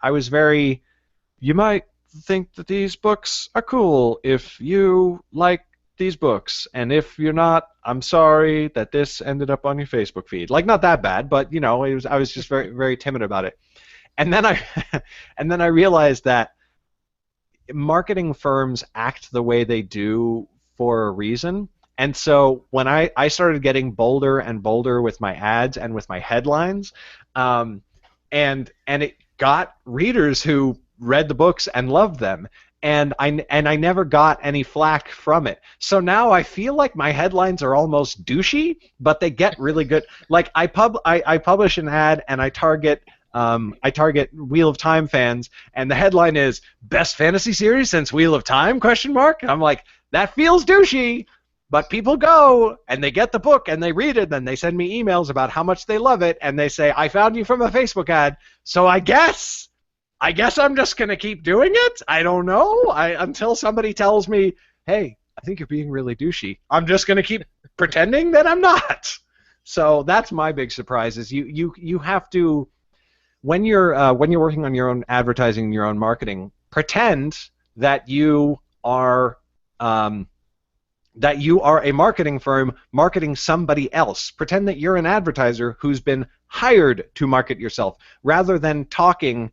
You might think that these books are cool if you like these books, and if you're not, I'm sorry that this ended up on your Facebook feed. Not that bad, but I was just very, very timid about it. And then I realized that marketing firms act the way they do for a reason. And so when I started getting bolder and bolder with my ads and with my headlines, and it got readers who read the books and loved them, and I never got any flack from it. So now I feel like my headlines are almost douchey, but they get really good. I publish an ad and I target Wheel of Time fans, and the headline is "Best Fantasy Series Since Wheel of Time?" ? I'm like, that feels douchey, but people go and they get the book and they read it, and they send me emails about how much they love it, and they say, "I found you from a Facebook ad." So I guess I'm just going to keep doing it. I don't know. Until somebody tells me, "Hey, I think you're being really douchey," I'm just going to keep pretending that I'm not. So that's my big surprise, is you have to when you're working on your own advertising, your own marketing, pretend that you are a marketing firm marketing somebody else. Pretend that you're an advertiser who's been hired to market yourself, rather than talking.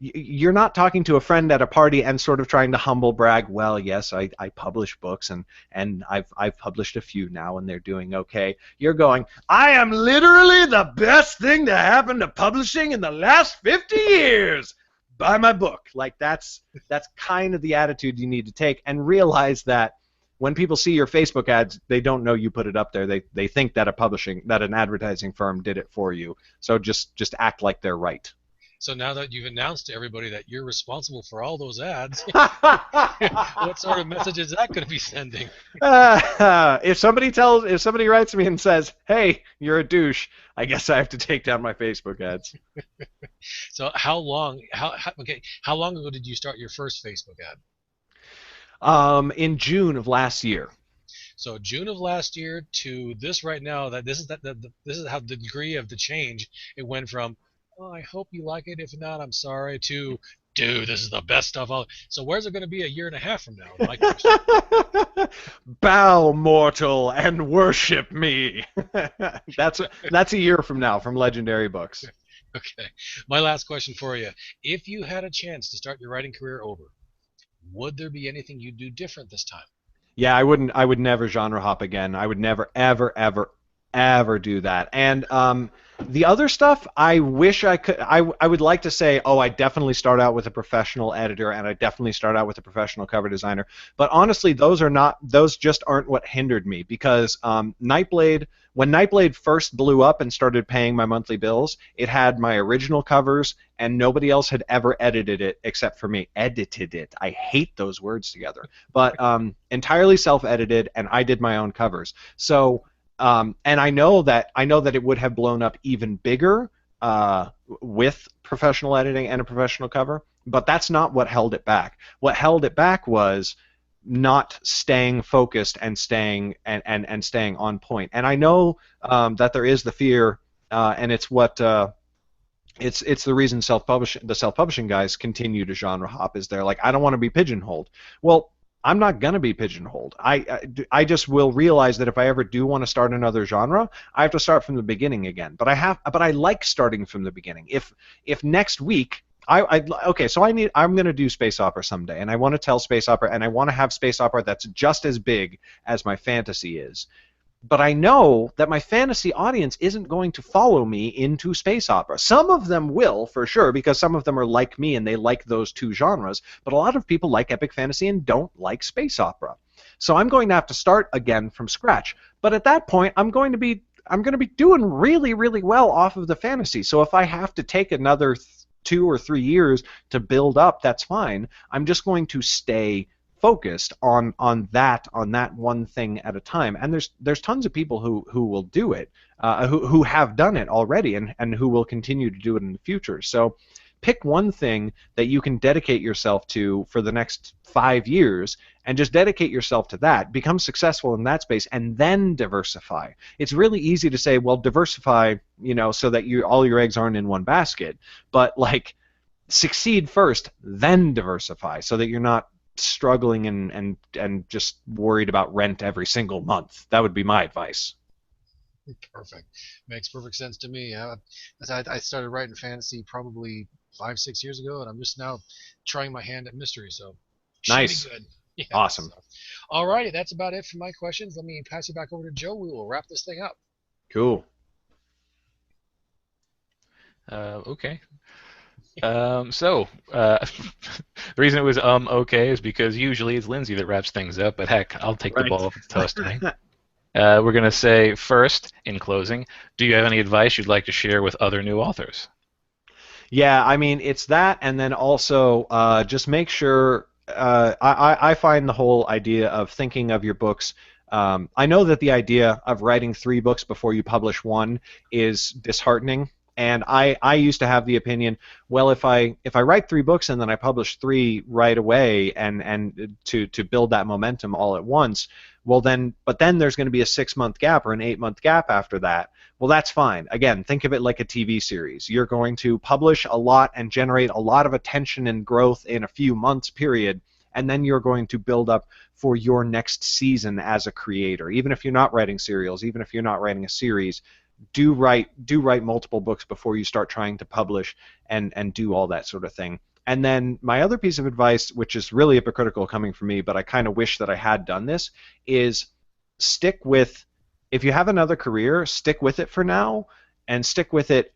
You're not talking to a friend at a party and sort of trying to humble brag. Well, yes, I publish books and I've published a few now and they're doing okay. You're going, I am literally the best thing to happen to publishing in the last 50 years. Buy my book. Like that's kind of the attitude you need to take, and realize that when people see your Facebook ads, they don't know you put it up there. They think that an advertising firm did it for you. So just act like they're right. So now that you've announced to everybody that you're responsible for all those ads, what sort of message is that going to be sending? If somebody writes me and says, "Hey, you're a douche," I guess I have to take down my Facebook ads. So how long ago did you start your first Facebook ad? In June of last year. So June of last year to this right now, this is how the degree of the change. It went from, oh, I hope you like it. If not, I'm sorry. To, dude, this is the best stuff. So where's it going to be a year and a half from now? My question. Bow, mortal, and worship me. That's a year from now, from Legendary Books. Okay. My last question for you: if you had a chance to start your writing career over, would there be anything you'd do different this time? Yeah, I wouldn't. I would never genre hop again. I would never, ever, ever, ever do that. And the other stuff, I wish I could. I would like to say, oh, I definitely start out with a professional editor, and I definitely start out with a professional cover designer. But honestly, those just aren't what hindered me, because Nightblade. When Nightblade first blew up and started paying my monthly bills, it had my original covers, and nobody else had ever edited it except for me. Edited it. I hate those words together. But entirely self-edited, and I did my own covers. So, and I know that it would have blown up even bigger with professional editing and a professional cover, but that's not what held it back. What held it back was not staying focused and staying on point. And I know that there is the fear, and it's what it's the reason the self-publishing guys continue to genre hop, is they're like, I don't want to be pigeonholed. Well, I'm not gonna be pigeonholed. I just will realize that if I ever do want to start another genre, I have to start from the beginning again. But I like starting from the beginning. If next week okay, so I'm going to do space opera someday, and I want to tell space opera, and I want to have space opera that's just as big as my fantasy is. But I know that my fantasy audience isn't going to follow me into space opera. Some of them will, for sure, because some of them are like me and they like those two genres, but a lot of people like epic fantasy and don't like space opera. So I'm going to have to start again from scratch. But at that point, I'm going to be doing really, really well off of the fantasy. So if I have to take another 2 or 3 years to build up, that's fine. I'm just going to stay focused on that one thing at a time. And there's tons of people who will do it, who have done it already, and who will continue to do it in the future. So pick one thing that you can dedicate yourself to for the next 5 years, and just dedicate yourself to that. Become successful in that space, and then diversify. It's really easy to say, well, diversify, so that all your eggs aren't in one basket. But like, succeed first, then diversify, so that you're not struggling and just worried about rent every single month. That would be my advice. Perfect. Makes perfect sense to me. I started writing fantasy probably 5-6 years ago, and I'm just now trying my hand at mystery. So nice. Good. Yeah, awesome. So. Alrighty, that's about it for my questions. Let me pass you back over to Joe. We will wrap this thing up. Cool. Okay. The reason it was okay is because usually it's Lindsay that wraps things up, but heck, I'll take the ball if it's tossed to me. We're going to say first, in closing, do you have any advice you'd like to share with other new authors? Yeah, I mean, it's that, and then also just make sure, I find the whole idea of thinking of your books, I know that the idea of writing 3 books before you publish one is disheartening, And I used to have the opinion, well, if I write 3 books and then I publish 3 right away and to build that momentum all at once, but then there's going to be a 6-month gap or an 8-month gap after that. Well, that's fine. Again, think of it like a TV series. You're going to publish a lot and generate a lot of attention and growth in a few months period, and then you're going to build up for your next season as a creator. Even if you're not writing serials, even if you're not writing a series, do write multiple books before you start trying to publish and do all that sort of thing. And then my other piece of advice, which is really hypocritical coming from me, but I kind of wish that I had done this, is stick with, if you have another career, stick with it for now, and stick with it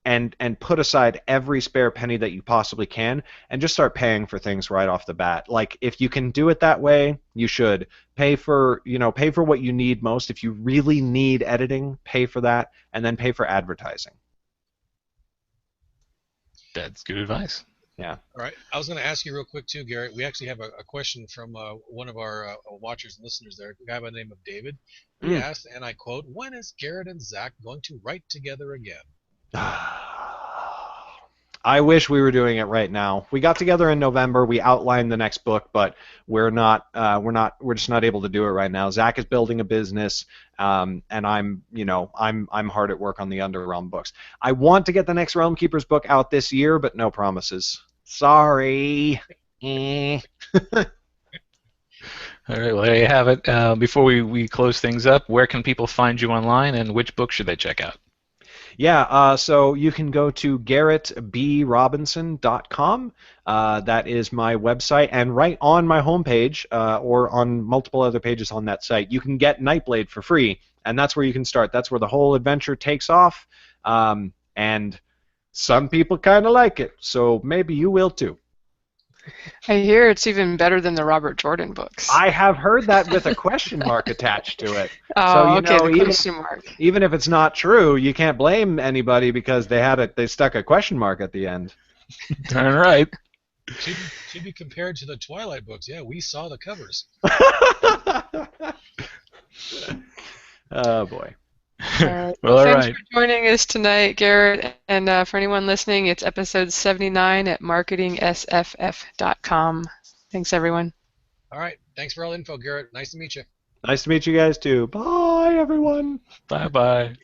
and put aside every spare penny that you possibly can, and just start paying for things right off the bat. Like, if you can do it that way, you should. Pay for what you need most. If you really need editing, pay for that, and then pay for advertising. That's good advice. Yeah. All right. I was going to ask you real quick too, Garrett. We actually have a question from one of our watchers and listeners there, a guy by the name of David. He asked, and I quote, "When is Garrett and Zach going to write together again?" I wish we were doing it right now. We got together in November. We outlined the next book, but we're just not able to do it right now. Zach is building a business, and I'm hard at work on the Underrealm books. I want to get the next Realm Keepers book out this year, but no promises. Sorry. All right, well, there you have it. Before we close things up, where can people find you online, and which book should they check out? Yeah, so you can go to garrettbrobinson.com. That is my website, and right on my homepage, or on multiple other pages on that site, you can get Nightblade for free, and that's where you can start. That's where the whole adventure takes off, and some people kind of like it, so maybe you will too. I hear it's even better than the Robert Jordan books. I have heard that with a question mark attached to it. Oh, so, okay, the question mark. Even if it's not true, you can't blame anybody because they stuck a question mark at the end. All right. Should be compared to the Twilight books. Yeah, we saw the covers. Oh, boy. All right. Well, thanks for joining us tonight, Garrett. And for anyone listening, it's episode 79 at marketingsff.com. Thanks, everyone. All right. Thanks for all the info, Garrett. Nice to meet you. Nice to meet you guys, too. Bye, everyone. Bye-bye.